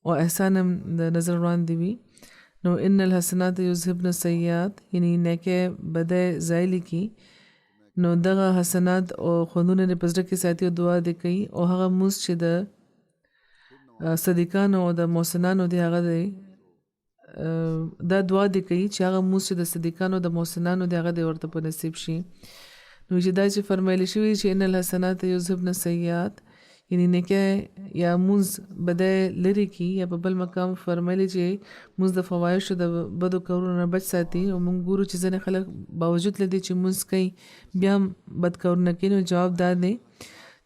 او احسان هم د نظر وړاندې وي. نو ان الحسنات یذهبن السیئات یعنی نیکه بده زایلی کی نو دغه حسنات او خوندونه په زړه کې ساتي او دعا دې کوي. او هغه لمونځ چې د صدیقانو او د محسنانو دی هغه دی دا دعا دې کوي چې هغه لمونځ چې د صدیقانو د محسنانو دی هغه دی ورته په نصیب شي. نو چې دا چې فرمایلی شوي چې ان الحسنات یذهبن السیئات یعنی نیکه یا لمونځ بده لرې کي یا په بل مقام فرمایلی چې لمونځ د فوایشو د بدو کارونو نه بچ ساتي. او موږ ګورو چې ځینې خلک باوجود له دې چې لمونځ کوي بیا هم بد کارونه کوي. نو جواب دا دی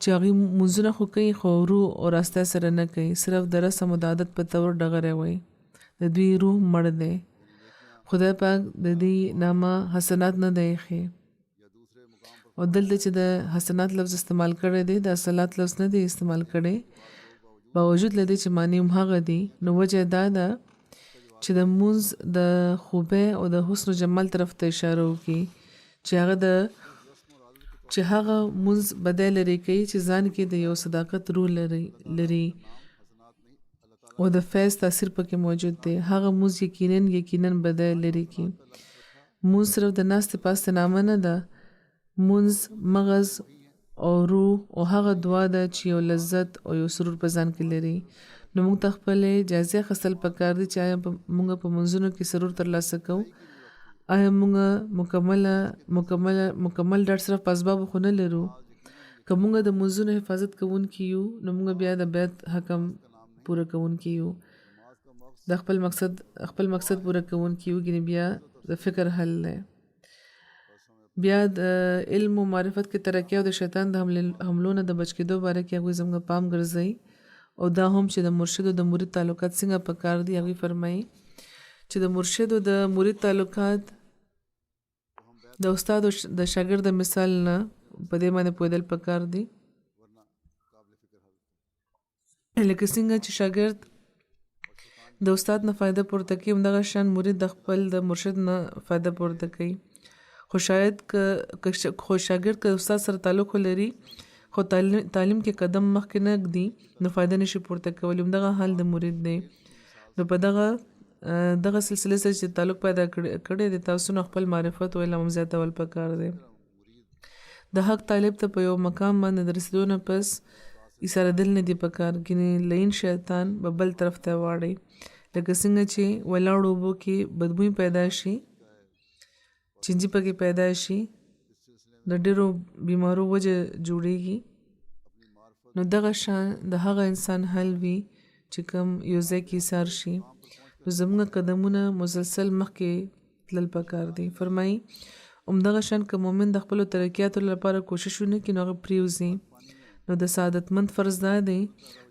چې هغوی لمونځونه خو کوي خو روح او راسته سره نه کوي، صرف د رسم او د عادت په طور ډغرې وایي. د دوی روح مړ دی. خدای پاک د دې نامه حسنات نه دی ایښی. او دلته چې د حسنات لفظ استعمال کړی دی د صلات لفظ نه دی استعمال کړی باوجود له دې چې معنی هم هغه دی. نو وجه دا ده چې د لمونځ د خوبۍ او د حسن و جمال طرف ته اشاره وکړي چې هغه لمونځ بدی لرې کوي چې ځان کې د یو صداقت روح لري او د فیض تاثیر پکې موجود دی. هغه لمونځ یقینا بدی لرې کوي. لمونځ صرف د ناستې پاستې نامه نه ده، لمونځ مغز او روح او هغه دعا ده چې یو لذت او یو سرور په ځان کې لري. نو موږ ته خپلې جایزې اخیستل پکار دي چې آیا موږ په لمونځونو کې سرور ترلاسه کوو. آیا موږ مکمل ډاډ صرف په اسبابو خو نه لرو. که موږ د لمونځونو حفاظت کوونکي یو نو موږ بیا د بیت حق هم پوره کوونکي یو، د خپل مقصد پوره کوونکي یو. ګینې بیا د فکر حل دی. بیا د علم و معرفت کې ترقی او د شیطان د حملو نه د بچ کېدو باره کې هغوی زموږ پام ګرځوي. او دا هم چې د مرشد او د مرید تعلقات څنګه پکار دي هغوی فرمایي چې د مرشد او د مرید تعلقات د استاد او د شاګرد د مثال نه په دې باندې پوهېدل پکار دي. لکه څنګه چې شاګرد د استاد نه فایده پورته کوي همدغه شان مرید د خپل د مرشد نه فایده پورته کوي. خو شاید که شاګرد که استاد سره تعلق ولري خو تعلیم کې قدم مخکې نه ږدي نو فایده نشي پورته کولی. همدغه حال د مرید دی. نو په دغه سلسله سره چې تعلق پیدا کړی دی تاسو نه خپل معرفت او علم زیاتول پکار دی. د حق طالب ته په یو مقام باندې د رسېدو نه پس ایسارېدل نه دي پکار ګینې لین شیطان به بل طرف ته واړی. لکه څنګه چې ولاړو اوبو کې بدبوی پیدا شي چینجي پکې پیدا شي د ډېرو بیمارو وجه جوړیږي نو دغه شان د هغه انسان حل وي چې کوم یو ځای کې ایسار شي نو زموږ قدمونه مسلسل مخکې تلل پکار دي. فرمایي همدغه شان که مؤمن د خپلو ترقیاتو لپاره کوشش ونه کړي نو هغه پریوځي نو د سعادتمند فرض دا دی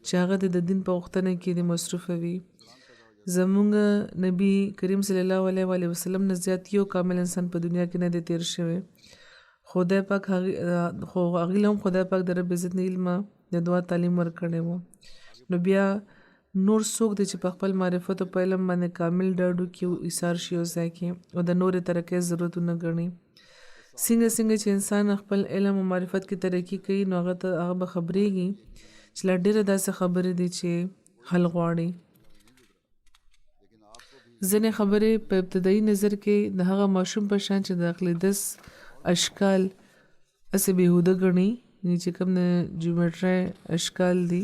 چې هغه د دین په غوښتنه کې د مصروفه وي. زمونږ نبی کریم صلی الله علیه و وسلم نه زیات یو کامل انسان په دنیا کې نه دی تیر شوی. خدای پاک هغې له هم خدای پاک د رب عزت نه علم د دعا تعلیم ورکړی و. نو بیا نور څوک دی چې په خپل معرفت او په علم باندې کامل ډاډ وکړي او ایثار شي یو ځای کې او د نورې ترقۍ ضرورت ونه ګڼي. څنګه چې انسان خپل علم او معرفت کې ترقي کوي نو هغه به خبرېږي چې لا ډېره داسې خبرې دي چې حل غواړي. ځینې خبرې په ابتدایي نظر کې د هغه ماشوم په شان چې د عقلیدس اشکال هسې بېهوده ګڼي چې کوم د جیومټرۍ اشکال دي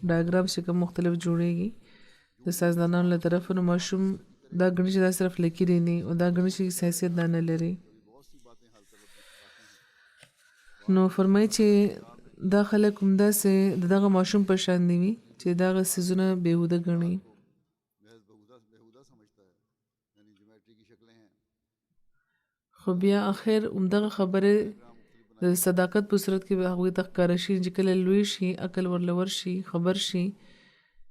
ډایګرام چې کوم مختلف جوړیږي د ساینسدانانو له طرفه نو ماشوم دا ګڼي چې دا صرف لکیرې دي او دا ګڼي چې حیثیت دا نه لري. نو فرمایي چې دا خلک همداسې د دغه ماشوم په شان دي وي چې دغه څیزونه بېهوده ګڼي. خو بیا اخر همدغه خبرې د صداقت په صورت کې به هغوی ته ښکاره شي چې کله لوی شي عقل ورله ورشي خبر شي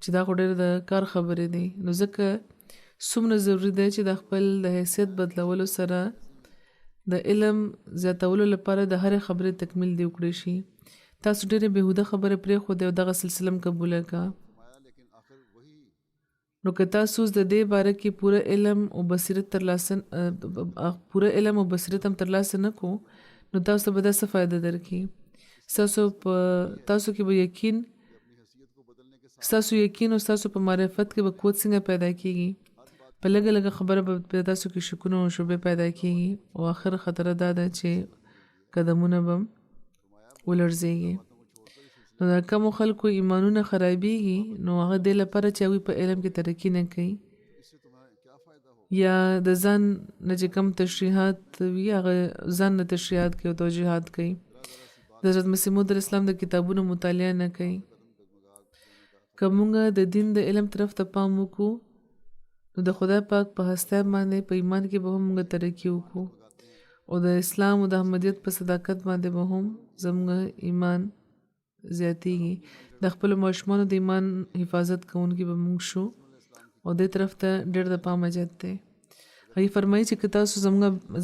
چې دا خو ډېر د کار خبرې دي. نو ځکه څومره ضروري دی چې د خپل د حیثیت بدلولو سره د علم زیاتولو لپاره د هرې خبرې تکمیل دی وکړی شي. تاسو ډېرې بېهوده خبرې پرېښودې او دغه سلسله قبوله کړه. نو که تاسو د دې باره کې پوره علم او بصیرت هم ترلاسه نه کو نو تاسو به دا څه فایده درکړي. تاسو کې به ستاسو یقین او ستاسو په معرفت کې به قوت څنګه پیدا کیږي. په لږه لږه خبره به تاسو کې شکونه او شبهې پیدا کیږي او آخر خطره دا ده چې قدمونه به ولړزېږي. نو دا کومو خلکو ایمانونه خرابېږي نو هغه دې لپاره چې هغوی په علم کې ترقي نه کوي یا د ځان نه چې کوم تشریحات وي هغه ځان نه تشریحات کوي او توجیحات کوي. د حضرت مسیح موعود اسلام د کتابونو مطالعه نه کوي. که موږ د دین د علم طرف ته پام وکړو نو د خدای پاک په هستی باندې په ایمان کې به هم موږ ترقي وکړو او د اسلام او د احمدیت په صداقت باندې به هم زموږ ایمان زیاتیږي. د خپلو ماشومانو د ایمان حفاظت کوونکي به موږ شو او دې طرف ته ډېر د پام حاجت دی. هغې فرمایي چې که تاسو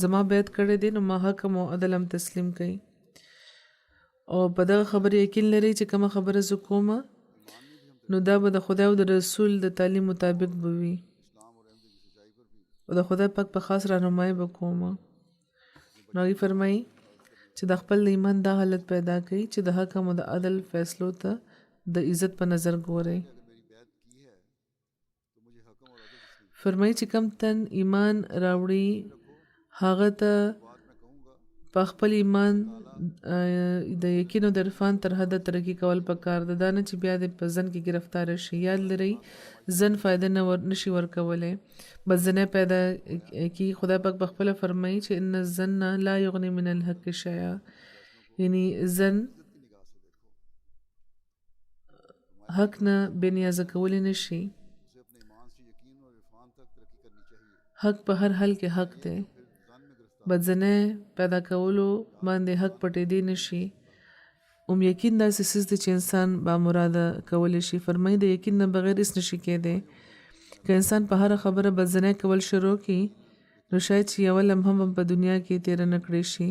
زما بیعت کړی دی نو ما حکم او عدل هم تسلیم کوي او په دغه خبرې یقین لري چې کومه خبره زه کومه نو دا به د خدای او د رسول د تعلیم مطابق به وي او د خدای پاک په خاص راهنمایي به کومه. نو هغې فرمایي چې د خپل ایمان دا حالت پیدا کوي چې د حکم او د عدل فیصلو ته د عزت په نظر ګورئ. فرمایي چې کم تن ایمان راوړي هغه ته په خپل ایمان د یقین او د عرفان تر حده ترقي کول پکار ده. دا نه چې بیا د په ځن کې ګرفتاره شي. یاد لرئ ځن فایده نشي ورکولی بس ځنې پیدا کی. خدای پاک په خپله فرمایي چې ان الظن لا یغني من الحق شیئا یعنی ځن حق نه بې نیازه کولی نشي. حق په هر حال کې حق دی. بدزنه پیدا کولو باندې حق پټېدی نشي. یقین داسې څیز دی چې انسان با مراده کولی شي. فرمایي د یقین نه بغیر هېڅ نشي کېدی. که انسان په هر خبره بدزنۍ کول شروع کړي نو شاید چې یو لمحه هم په دنیا کې تیر نه کړی شي.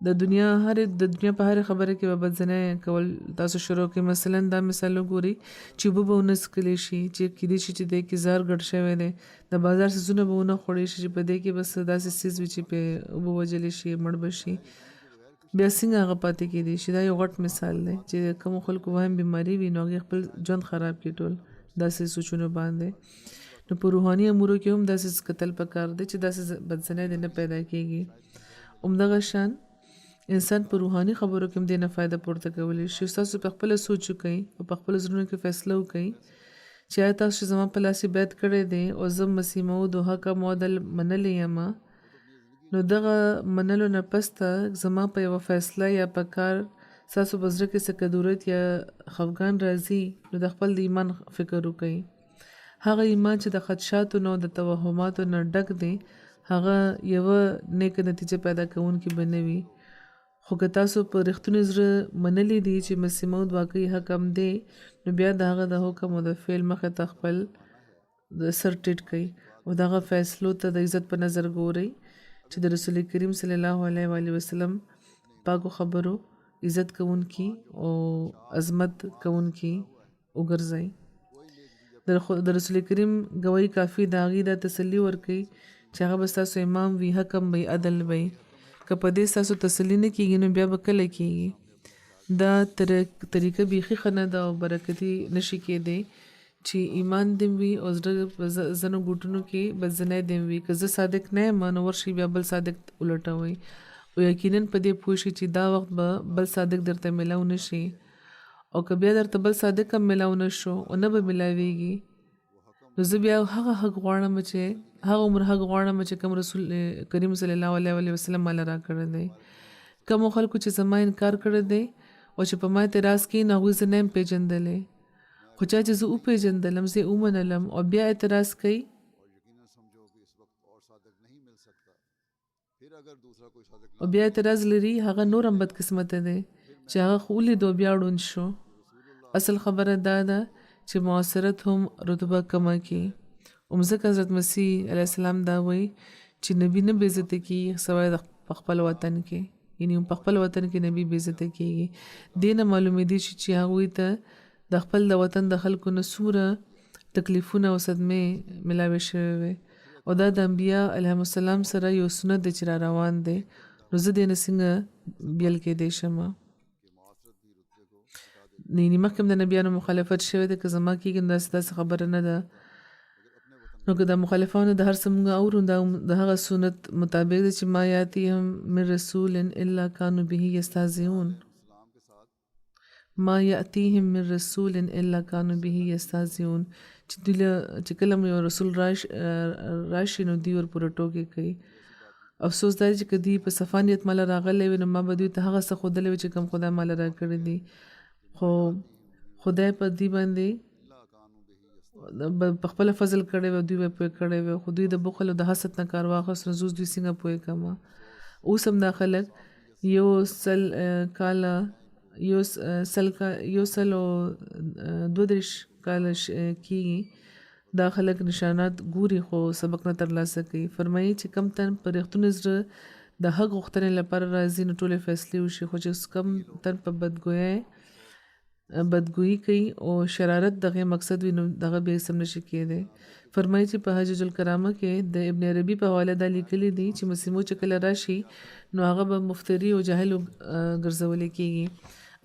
د دنیا په هر خبره کې به بدزنۍ کول تاسو شروع کړئ. مثلا دا مثال وګورئ چې اوبه به ونه څښلی شي چې کیدای شي چې دی کې زهر ګډ شوی دی. د بازار څیزونه به ونه خوړی شي چې په دې کې بس داسې څیز وي چې پې اوبه وجلی شي مړ به شي. بیا څنګه هغه پاتې کېدی شي. دا یو غټ مثال دی چې کومو خلکو وهم بیماري وي نو هغې خپل ژوند خراب کړي ټول داسې سوچونو باندې. نو په روحاني امورو کې هم داسې کتل پکار دی چې داسې بدزنۍ دې نه پیدا کېږي. همدغه شان انسان په روحاني خبرو کې هم دې نه فایده پورته کولی شي. تاسو په خپله سوچ وکئ او په خپلو زړونو کې فیصله وکئ چې آیا تاسو چې زما په لاس یې بیعت کړی دی او زه مسیح موعود او حق معدل منلی یم نو دغه منلو نه پس ته زما په یوه فیصله یا په کار ستاسو په زړه کې څه کدورت یا خفګان راځي نو د خپل د ایمان فکر وکئ. هغه ایمان چې د خدشاتو نه او د توهماتو نه ډک دی هغه یوه نیکه نتیجه پیدا کوونکې به نه وي. خو که تاسو په رښتوني زړه منلی دي چې مسیح موعود واقعي حکم دی نو بیا د هغه د حکم او د فعل مخې ته خپل سر ټیټ کړئ او دغه فیصلو ته د عزت په نظر ګورئ چې د رسول کریم صلی الله علیه و آله وسلم پاکو خبرو عزت کوونکي او عظمت کوونکي وګرځئ. د رسول کریم ګواهي کافي د هغې دا تسلي ورکوي چې هغه به ستاسو امام وي، حکم وي، عدل وي. که په دې ستاسو تسلي نه کېږي نو بیا به کله کېږي. دا طریقه بیخي ښه نه ده او برکتي نشي کېدی چې ایمان دې وي او زړه په ځینو ګوټونو کې بدزنۍ دې وي. که زه صادق نه یم نو ورشي بیا بل صادق ولټوئ او یقینا په دې پوه شئ چې دا وخت به بل صادق درته میلاو نه شي. او که بیا درته بل صادق هم میلاو نه شو او نه به میلاویږي نو زه بیا هغه حق غواړم چې هغه عمر حق غواړم چې کوم رسول کریم صلی الله علیه وسلم مال را کړی دی. کوم خلکو چې زما انکار کړی دی او چې په ما اعتراض کوي نو هغوی زه نه یم پیژندلی، خو چا چې زه وپېژندلم زه یې ومنلم او بیا اعتراض کوي او بیا اعتراض لري هغه نور هم بدقسمته دی چې هغه خو ولید او بیا ړوند شو. اصل خبره دا ده چې معاصرت هم رتبه کمه کړي. ځکه حضرت مسیح علیه السلام دا وایي چې نبی نه بې عزته کېږي سوای په خپل وطن کې، یعنې په خپل وطن کې نبی بې عزته کېږي. دې نه معلومېدي چې هغوی ته د خپل د وطن د خلکو نه څومره تکلیفونه او صدمې ملاوې شوې وې او دا د انبیا علیهم السلام سره یو سنت دی چې را روان دی. نو زه دې نه څنګه بیل کېدی شم؟ یعنې مخکې د نبیانو مخالفت شوی دی، که زما کېږي نو داسې خبره نه ده. نو که د مخالفانو د هر څه مونږ اورو دا د هغه سنت مطابق دی چې ما یاتیهم من رسول الا کانوا به یستهزئون. ما یاتیهم من رسول الا کانوا به یستهزئون چې کله یو رسول راشي نو دوی ورپورې ټوکې کوي. افسوس دا چې که دوی په صفا نیت ماله راغلی وي نو ما به دوی ته هغه څه ښودلی وي چې کوم خدای ماله را کړي دي. خو خدای په دوی باندې په خپله فضل کړی وی، دوی به پوه کړی وی، خو دوی د بخل او د حسد نه کار واخیست نو زه اوس دوی څنګه پوه کړم؟ اوس هم دا خلک یو سل او 32 کاله کېږي دا خلک نشانات ګوري خو سبق نه ترلاسه کوي. فرمایي چې کم تن په رښتوني زړه د حق غوښتنې لپاره راځي نو ټولې فیصلې وشي، خو چې کم تن په بدګویي کوي او شرارت دغه مقصد وي نو دغه بیا سم نشي کېدی. فرمایي چې په حجج الکرامه کې د ابن عربي په حواله دا لیکلي دي چې مسیح موعود چې کله راشي نو هغه به مفتري او جاهل ګرځولی کېږي،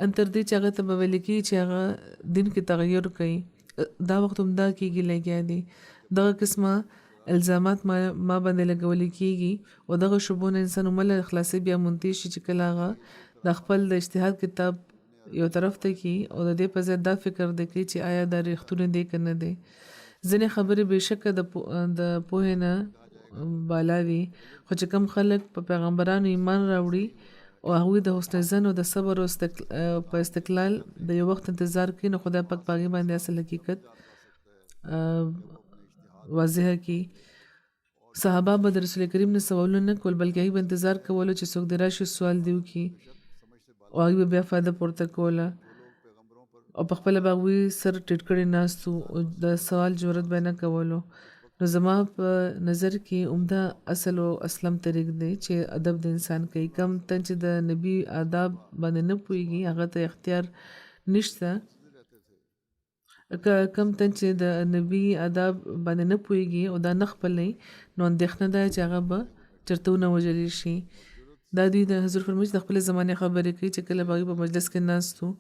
ان تر دې چې هغه ته به ویل کېږي چې هغه دین کې تغیر کوي. دا وخت هم دا کېږي لګیا دي، دغه قسمه الزامات ما باندې لګولی کېږي او دغه شبونه انسان عمله خلاصي بیا منتج شي چې کله هغه د خپل د اجتهاد کتاب یو طرف ته کی او د دې په ځای دا فکر دی کوي چې آیا دا رښتونه دی که نه دی. ځینې خبرې بېشکه د پوهې نه بالا وي، خو چې کم خلک په پیغمبرانو ایمان راوړي او هغوی د حسن ظن او د صبر او په استقلال د یو وخت انتظار کوي نو خدای پاک په هغې باندې اصل حقیقت واضحه کړي. صحابه به د رسول کریم نه سوالونه نه کول بلکې هغوی به انتظار کولو چې څوک دې راشي سوال دې وکړي او هغوی به بیا فایده پورته کوله او په خپل باغوي سر ټیټ کړي ناستو او د سوال جرأت به نه کولو. نو زما په نظر کې عمده اصل او اسلم طریق دی چې ادب د انسان کوي. کم تن چې د نبی آداب باندې نه پوهېږي هغه ته اختیار نشته. کم تن چې د نبی آداب باندې نه پوهېږي او دا نه خپلوي نو اندېښنه ده چې هغه به چېرته ونه وژلی شي. دا دوی د حضور فرمایي چې د خپلې زمانې خبرې کوي چې کله به هغوی په مجلس کې ناست وو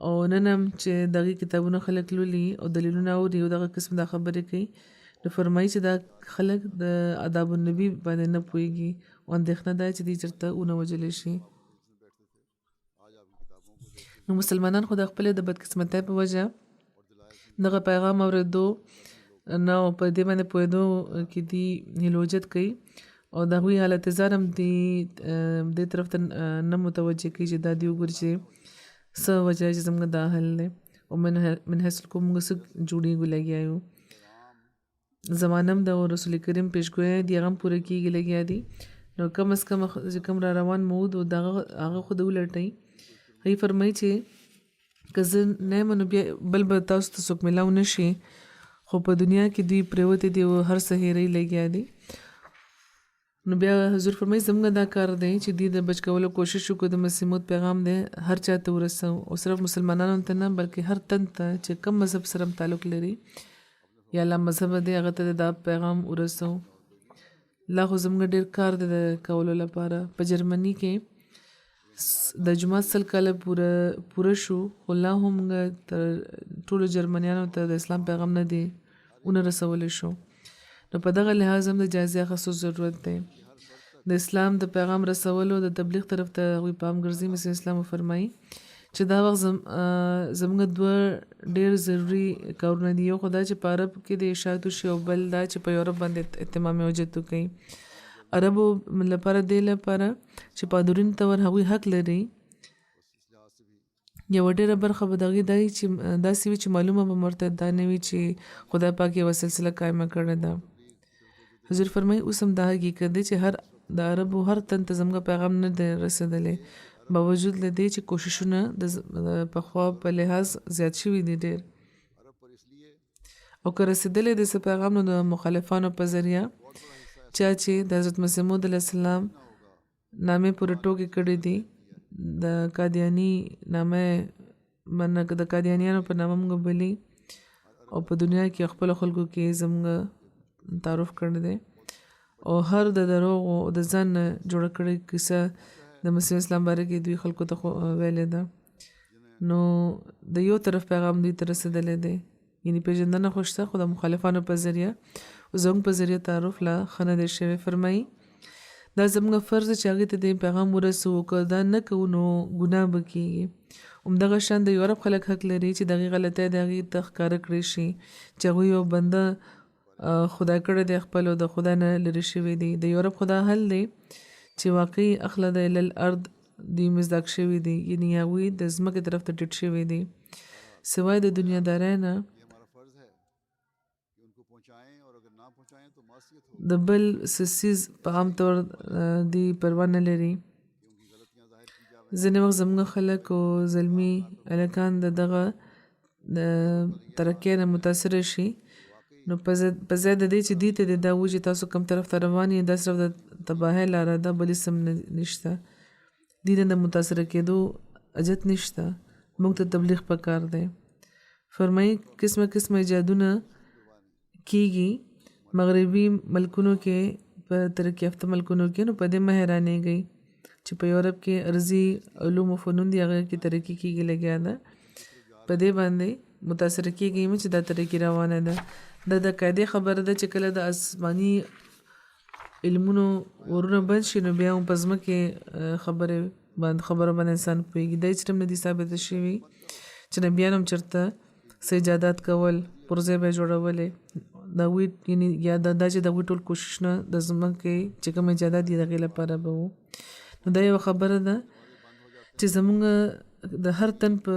او نن هم چې دغې کتابونه خلک لولي او دلیلونه اوري او دغه قسم دا خبرې کوي نو فرمایي چې دا خلک د آداب النبي باندې نه پوهېږي او اندېښنه ده چې دوی چېرته ونه وژلی شي. نو مسلمانان خو د خپلې د بدقسمتۍ په وجه دغه پیغام اورېدو نه او په دې باندې پوهېدو کې دي هیلوجت کوي او د هغوی حالت ځان هم دې طرف ته نه متوجه کوي چې دا دوی وګوري چې څه وجه چې زموږ دا حل دی او من حیث الکوم موږ څه جوړېږو لګیا یو. زمانه هم د رسول کریم پیشګویۍ دي هغه هم پوره کېږي لګیا دي. نو کم از کم چې کوم را روان مود او هغه خو د ولټئ. هغوی فرمایي چې که زه نه یم نو بیا بل به تاسو ته څوک میلاو نه شي خو په دنیا کې دوی پرېوتې دي او هر څه هېروي لګیا دي. نو بیا حضور فرمایي زموږ دا کار دی چې دوی د بچ کولو کوشش وکړو د مسیح موعود پیغام دی هر چا ته ورسوو او صرف مسلمانانو ته نه بلکې هر تن ته چې کم مذهب سره تعلق لري یا الله مذهب دی هغه ته دا پیغام ورسوو. لا خو زموږ ډېر کار دی د کولو لپاره. په جرمني کې د جماعت 100 کاله پوره شو خو لا هم تر ټولو جرمنیانو ته د اسلام پیغام نه دی ونه رسولی شو. نو په دغه لحاظ هم د جایزې اخیستو ضرورت دی. د اسلام د پیغام رسولو د تبلیغ طرف ته هغوی پام ګرځي. مسیح اسلام فرمایي چې دا وخت زموږ دوه ډېر ضروري کارونه دي. یو خو دا چې په عرب کې د اشاعت وشي او بل دا چې په یورپ باندې اهتمام وجد وکړي. عربو لپاره دې لپاره چې پادورین طور هغوی حق لري یوه ډېره برخه به د هغې داسې وي چې معلومه به ورته دا نه وي چې خدای پاک یوه سلسله قایمه کړې ده. حضور فرمایي اوس هم دا حقیقت دی چې د عربو هر تن ته زموږ پیغام نه دی رسېدلی باوجود له دې چې کوششونه د پخوا په لحاظ زیات شوي دي ډېر او که رسېدلی دی څه پیغام نو د مخالفانو په ذریعه چا چې د حضرت مسیح موعود علیه السلام نامې پورې ټوکې کړې دي د قادیاني نامه د قادیانیانو په نامه موږ بلي او په دنیا کې خپلو خلکو کې زموږ تعارف کړی دی او هر د دروغو او د ځان نه جوړه کړې کیسه د مسیح اسلام باره کې دوی خلکو ته ویلې ده. نو د یو طرف پیغام دوی ته رسېدلی دی یعنې پېژندنه خو شته خو د مخالفانو په ذریعه زموږ په ذریعه تعارف لا ښه نه دی شوی. فرمایي دا زموږ فرض چې هغې ته د پیغام ورسوو که دا نه کوو نو ګناه به کېږي. همدغه شان د یورپ خلک حق لري چې د هغې غلطۍ د هغې ته ښکاره کړی شي چې هغوی یو بنده خدای کړی دی خپل او د خدای نه لرې شوی دی. د یورپ خو دا حل دی چې واقعي اخلد الی الارض دوی مزداق شوي دي یعنې هغوی د ځمکې طرف ته ټیټ شوي دي سوای د دنیادارۍ نه د بل څه څیز په عام طور دوی پروا نه لري. ځینې وخت زموږ خلک او زلمي هلکان د دغه ترقۍ نه متاثره شي نو په ځای د دې چې دوی ته دا وایي چې تاسو کوم طرف ته روان یې دا صرف د تباهۍ لاره ده بل هېڅ هم نشته. دوی نه د متاثره کېدو حاجت نشته. موږ ته تبلیغ پکار دی. فرمایي قسمه قسمه ایجادونه کېږي مغربي ملکونو کې په ترقي یافته ملکونو کې نو په دې مه حیرانېږئ چې په یورپ کې ارضي علوم و فنون دي هغه کې ترقي کېږي لګیا ده په دې باندې متاثره کېږي چې دا ترقي روانه ده. دا د قاعدې خبره ده چې کله د آسماني علمونو ورونه بند شي نو بیا هم په ځمکې خبرو باندې انسان پوهېږي. دا هېڅ ټیم نه دي ثابته شوي چې نبیان هم چېرته څه ایجادات کول پرځای به یې جوړولې د هغوی یعنې یا دا چې د هغوی ټول کوششونه د ځمکې چې کوم ایجادات دي د هغې لپاره به وو. نو دا یوه خبره ده چې زموږ د هر تن په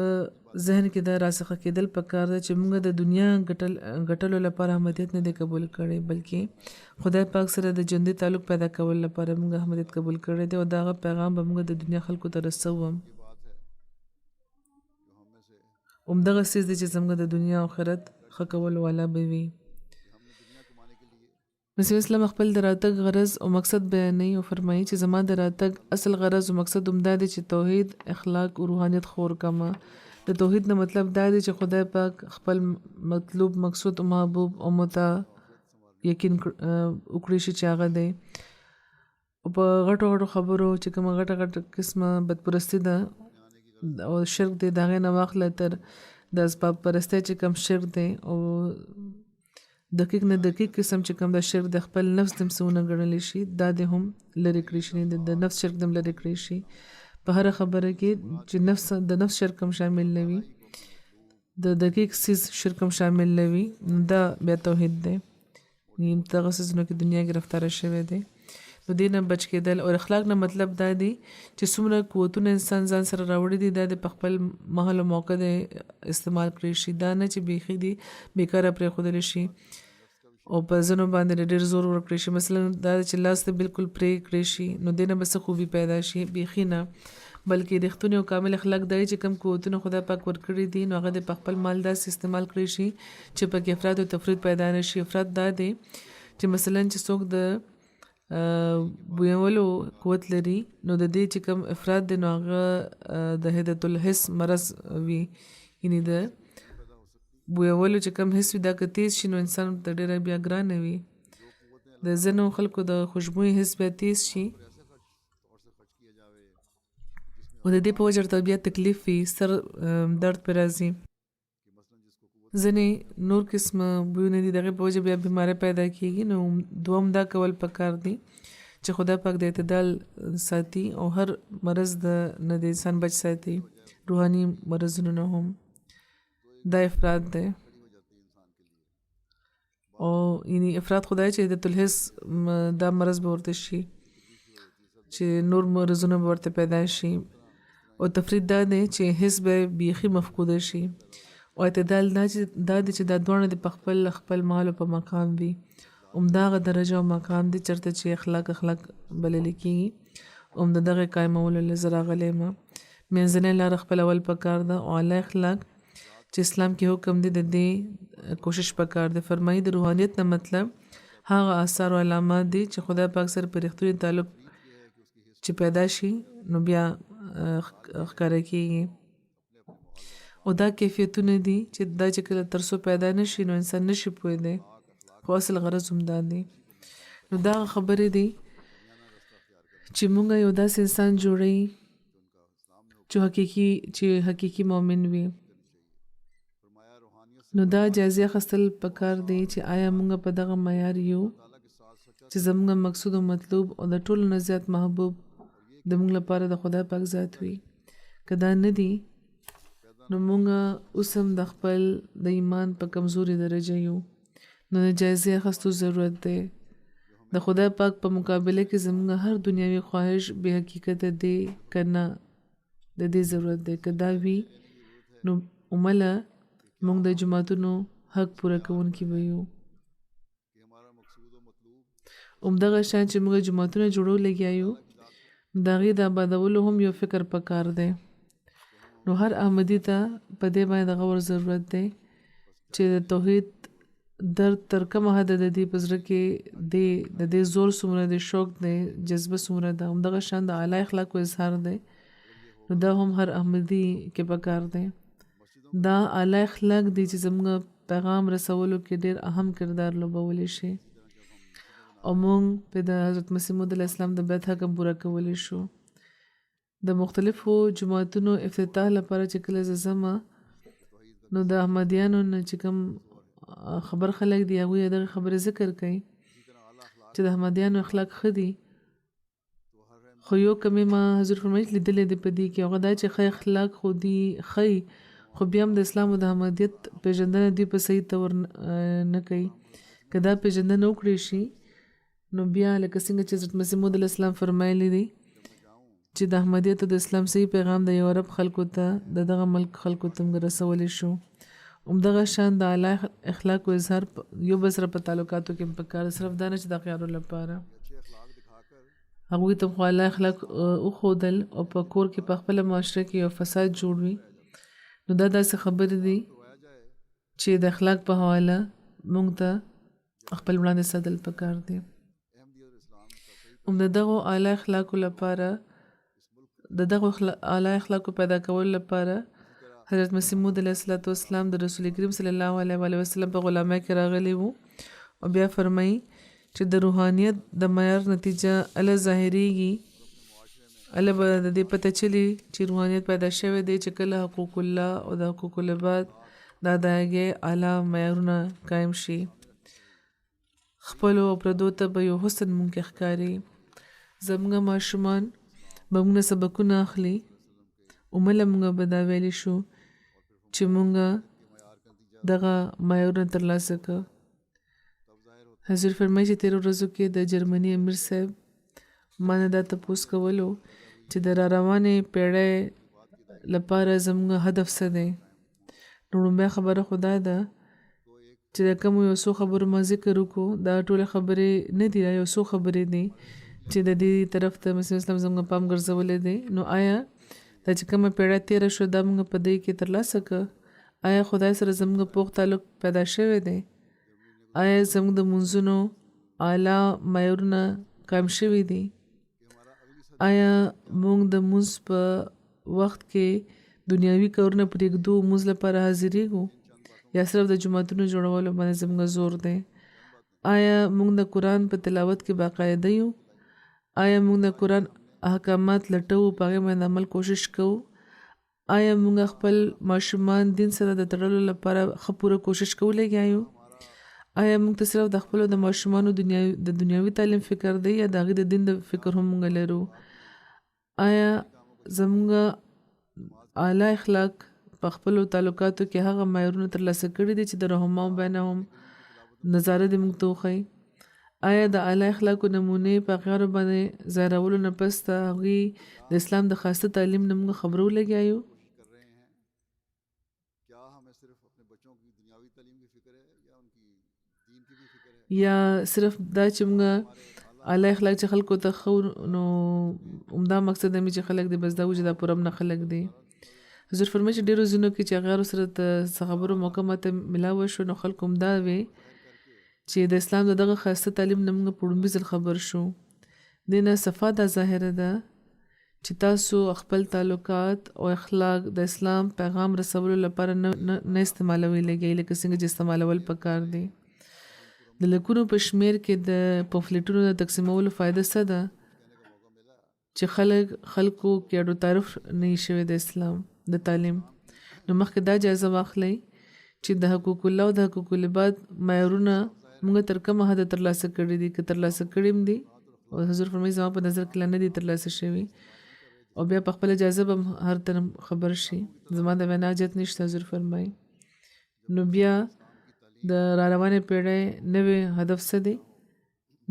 ذهن کې دا راڅخه کېدل پکار ده چې موږ د دنیا ګټلو لپاره احمدیت نه دی قبول کړی بلکې خدای پاک سره د ژوندي تعلق پیدا کولو لپاره موږ احمدیت قبول کړی دی او د هغه پیغام به موږ د دنیا خلکو ته رسوو هم همدغه څیز دی چې زموږ د دنیا او آخرت ښه کولو والا به وي. مسیح اسلام خپل د راتګ غرض او مقصد بیانوي او فرمایي چې زما د راتګ اصل غرض او مقصد همدا دی چې توحید، اخلاق او روحانیت خور کما. د توحید نه مطلب دا دی چې خدای پاک خپل مطلوب، مقصود او محبوب او متا یقین وکړي شي چې هغه دی. او په غټو غټو خبرو چې کومه غټه قسمه بدپرستی ده او شرک دی، د هغې نه واخله تر د اسباب پرستی چې کوم شرک دی او دقیق نه دقیق قسم چې کوم د شرک د خپل نفس دم څونه ګڼلی شي، دا د هم لرې کړی شي، د نفس شرک دم لرې کړی شي. په هره خبره کې چې د نفس شرک هم شامل نه وي، د دقیق څیز شرک هم شامل نه وي، دا بیا توحید دی. دغه څیزونو کې دنیا ګرفتاره شوی دی. نو دې نه بچ کېدل او اخلاق نه مطلب دا دی چې څومره قوتونه انسان ځان سره راوړي دي، دا د په خپل محل او موقع د استعمال کړی شي، دا نه چې بیخي دي بیکاره پرېښودلی شي او په ځینو باندې ډېر زور ورکړی شي. مثلا دا چې لاس ته بالکل پرې کړی شي، نو دې نه به څه خوبي پیدا شي؟ بیخي نه، بلکې رښتونی او کامل اخلاق دی چې کوم قوتونه خدای پاک ورکړي دي، نو هغه د په خپل مال داسې استعمال کړی شي چې پکې افراط او تفرید پیدا نه شي. افراط دا دی چې مثلا چې څوک د بویولو قوت لري، نو د دې چې کوم افراط دی نو هغه د هدایت الحس مرض وي، یعنی د بویولو چې کوم حس وي دا که تیز شي نو انسان ته ډېره بیا ګرانه وي. د ځینو خلکو د خوشبویي حس بیا تیز شي او د دې په وجه ورته بیا تکلیف وي، سر درد پرې راځي. ځینې نور قسمه بویونه دي، دغې په وجه بیا بیماری پیدا کېږي. نو دوم دا کول پکار دي چې خدای پاک د اعتدال ساتي او هر مرض نه د انسان بچ ساتي، روحاني مرضونو نه هم. دا افراد دی او یعنی افراد خدای چې د الحس دا مرض به ورته شي چې نور مرضونه به ورته پیدا شي. او تفرید دا دی چې حس به بیخي مفقوده شي. او اعتدال دا دی چې دا دواړه د په خپل محل په مقام وي، همدغه درجه او مقام دی چېرته چې اخلاق بللی کېږي. همدغه قایمولو له زه راغلی یم. منځنۍ لاره خپلول پکار ده او اعلی اخلاق چې اسلام کې حکم دی د دې کوشش پکار دی. فرمایي د روحانیت نه مطلب هغه آثار او علامات دي چې خدای پاک سره په رښتوني تعلق چې پیدا شي نو بیا ښکاره کېږي. او دا کیفیتونه دي چې دا چې کله تر څو پیدا نشي نو انسان نشي پوهېدی، خو اصل غرض هم دا دی. نو دا خبرې دي چې مونږ یو داسې انسان جوړوي چې حقیقي مؤمن وي. نو دا جایزه اخیستل پکار دی چې آیا مونږ په دغه معیار یو چې زموږ مقصود او مطلوب او د ټولو نه زیات محبوب د مونږ لپاره د خدای پاک ذات وي. که دا نه دي نو مونږ اوس هم د خپل د ایمان په کمزوري درجه یو. نو د جایزې اخیستو ضرورت دی. د خدای پاک په مقابله کې زموږ هر دنیاوي خواهش بې حقیقته دی که نه، د دې ضرورت دی. که دا وي نو عمله مونږ د جماعتونو حق پوره کوونکي به یو. همدغه شان چې مونږ جماعتونه جوړو لګیا یو، د هغې د آبادولو هم یو فکر پکار دی. نو هر احمدي ته په دې باندې د غور ضرورت دی چې د توحید درد تر کومه حده د دې په زړه کې د دې زور څومره دی، شوق دی، جذبه څومره ده. همدغه شان د اعلی اخلاقو اظهار دی، نو دا هم هر احمدي کې پکار دی. دا اعلی اخلاق دی چې زموږ پیغام رسولو کې ډېر اهم کردار لوبولی شي او مونږ په د حضرت مسیح موعود علیه السلام د بیعت حق هم پوره کولی شو. د مختلفو جماعتونو افتتاح لپاره چې کله زه ځم نو د احمدیانو نه چې کوم خبر خلک دي هغوی دغه خبرې ذکر کوي چې د احمدیانو اخلاق ښه دي، خو یو کمی ما حضور فرمایي لیدلی دی په دې کې، هغه دا چې ښه اخلاق خو دي ښه، خو بیا هم د اسلام او د احمدیت پیژندنه دوی په صحیح طور نه کوي. که دا پیژندنه وکړی شي نو بیا لکه څنګه چې حضرت مسیح موعود علیه السلام فرمایلی دی چې د احمدیت او د اسلام صحیح پیغام د یو عرب خلکو ته د دغه ملک خلکو ته رسولی شو. همدغه شان د اعلی اخلاقو اظهار یو بل سره په تعلقاتو کې پکار، صرف دا نه چې د اغیارو لپاره. هغوی ته خو اعلی اخلاق وښودل او په کور کې په خپله معاشره کې یو فساد جوړ وي، نو دا داسې خبرې دي چې د اخلاق په حواله موږ ته خپل وړاندې ساتل پکار دي. د دغو اعلی اخلاقو لپاره د دغو اعلی اخلاقو پیدا کولو لپاره حضرت مسیح موعود علیه السلام د رسول کریم صلی الله علیه وسلم په غلامۍ کې راغلی وو او بیا فرمایي چې د روحانیت د معیار نتیجه اله ظاهریږي، اله به د دې پته چلی چې روحانیت پیدا شوی دی چې کله حقوق الله او د حقوق العباد د ادایګۍ اعلی معیارونه قایم شي. خپلو او پردو ته به یو حسن مونږ کې ښکاري. زموږ ماشومان به موږ نه سبقونه اخلي. اومله موږ به دا ویلی شو چې موږ دغه معیارونه ترلاسه کړه. حضور فرمایي چې تېرو ورځو کې د جرمني امیر صاحب ما نه دا تپوس کولو چې د را روانې پیړۍ لپاره زموږ هدف څه دی. نو لومبۍ خبره خو دا ده چې د کومو یو څو خبرو ما ذکر وکړو، دا ټولې خبرې نه دي، دا یو څو خبرې دي چې د دې طرف ته مسیح اسلام زموږ پام ګرځولی دی. نو آیا دا چې کومه پیړۍ تېره شوه دا موږ په دې کې ترلاسه کړه؟ آیا خدای سره زموږ پوخ تعلق پیدا شوی دی؟ آیا زموږ د مونځونو اعلی معیارونه قایم شوي دي؟ آیا موږ د مونځ په وخت کې دنیاوي کارونه پرېږدو، مونځ لپاره حاضرېږو، یا صرف د جوماتونو جوړولو باندې زموږ زور دی؟ آیا موږ د قرآن په تلاوت کې باقاعده یو؟ آیا موږ د قرآن احکامات لټوو، په هغې باندې عمل کوشش کوو؟ آیا موږ خپل ماشومان دین سره د تړلو لپاره ښه پوره کوشش کوو لګیا یو؟ آیا موږ ته صرف د خپلو د ماشومانو د دنیاوي تعلیم فکر دی یا د هغې د دین د فکر هم موږ لرو؟ آیا زموږ اعلی اخلاق په خپلو تعلقاتو کې هغه معیارونه ترلاسه کړي دي چې د رحماء بینهم نظاره دې موږ ته وښیي؟ آیا د اعلی اخلاقو نمونې په هغې باندې ظاهرولو نه پس د هغوی د اسلام د خاصه تعلیم نه موږ خبرو لګیا یو؟ یا صرف دا چې موږ اعلی اخلاق چې خلکو ته ښو نو عمده مقصد مې چې خلک دی بس دا و چې دا پوره نه خلک دی. حضور فرمایي چې ډېرو ځینو کې چې هغه سره د څه خبرو موقع ماته ملاوه شو نو خلکو همدا وی چې د اسلام د دغه خاصه تعلیم نه موږ په لومړي ځل خبر شو. دې نه صفا دا ظاهره ده چې تاسو خپل تعلقات او اخلاق د اسلام پیغام رسولو لپاره نه استعمالوي لګئ لکه څنګه چې استعمالول پکار دی. د لکونو په شمیر کې د پمفلیټونو د تقسیمولو فایده څه ده چې خلکو کې اډو تعارف نه شوی د اسلام د تعلیم. نو مخکې دا جایزه واخلئ چې د حقوق الله او د حقوق العباد معیارونه موږ تر کومه حده ترلاسه کړي دي، که ترلاسه کړي هم دي او حضور فرمایي زما په نظر کې لا نه دي ترلاسه شوي، او بیا په خپله جایزه به هر طرف خبر شي، زما د وینا حاجت نشته. حضور فرمایي نو بیا د را روانې پیړۍ نوې هدف څه دی؟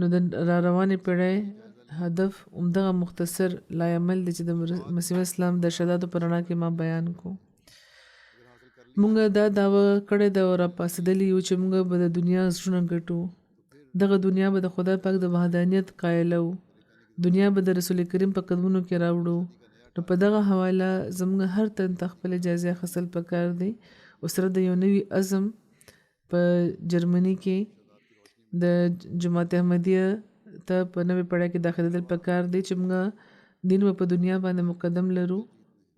نو د را روانې پیړۍ هدف همدغه مختصر لایعمل دی چې د مسیح اسلام د ارشاداتو په رڼا کې ما بیان کو. مونږ دا دعوه کړې ده او راپاڅېدلي یو چې مونږ به د دنیا زړونه ګټو، دغه دنیا به د خدای پاک د وحدانیت قایله وو، دنیا به د رسول کریم په قدمونو کې راوړو. نو په دغه حواله زموږ هر تن ته خپله جایزه اخیستل پکار دی او سره د یو نوي عزم په جرمني کې د جماعت احمدیه ته په نوې پړۍ کې داخلېدل پکار دی چې موږ دین به په دنیا باندې مقدم لرو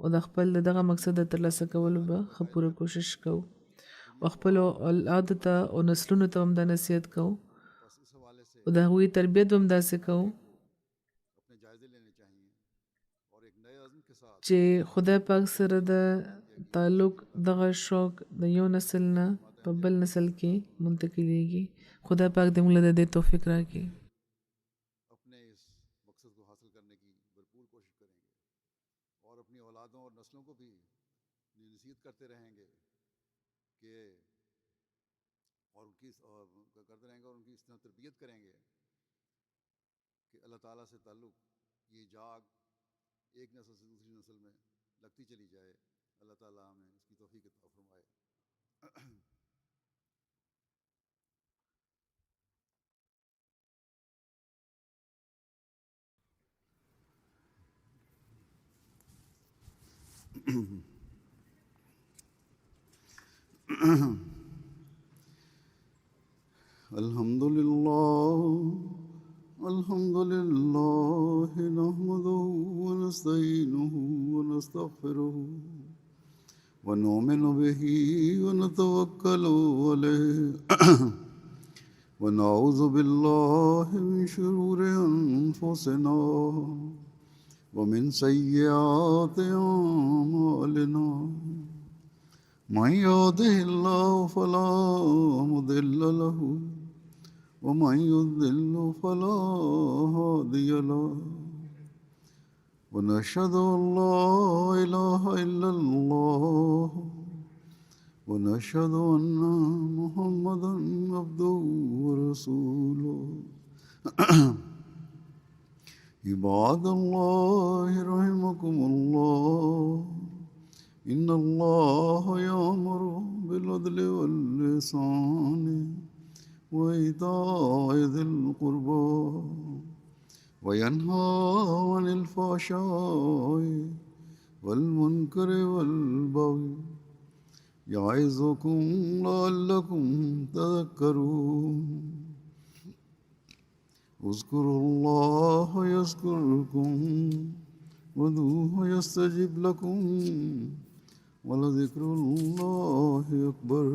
او د خپل دغه مقصد د ترلاسه کولو به ښه پوره کوشش کوو او خپلو اولادو ته او نسلونو ته هم دا نصیحت کوو او د هغوی تربیت به هم داسې کوو چې خدای پاک سره د تعلق دغه شوق د یو نسل نه په بل نسل کې منتقلیږي. خدای پاک دې موږ له دې توفیق راکړي. अपने इस मकसद को हासिल करने की भरपूर कोशिश करेंगे और अपनी औलादों और नस्लों को भी नसीहत करते रहेंगे कि और उनकी करते रहेंगे और उनकी इस तरह तरबियत करेंगे कि अल्लाह ताला से ताल्लुक़ ये जाग एक नस्ल से दूसरी नस्ल में लगती चली जाए. अल्लाह ताला हमें इसकी तौफीक अता फरमाए. الحمد لله نحمده ونستعينه ونستغفره ونؤمن به ونتوكل عليه ونعوذ بالله من شرور أنفسنا ومن سيئات أعمالنا من يهده الله فلا مضل له ومن يضلل فلا هادي له ونشهد أن لا إله إلا الله ونشهد أن محمدا عبده ورسوله عباد الله رحمكم الله إن الله يأمر بالعدل والإحسان وإيتاء ذي القربى وينهى عن الفحشاء والمنكر والبغي يعظكم لعلكم تذكرون اذكروا الله يذكركم وادعوه يستجب لكم ولذكر الله أكبر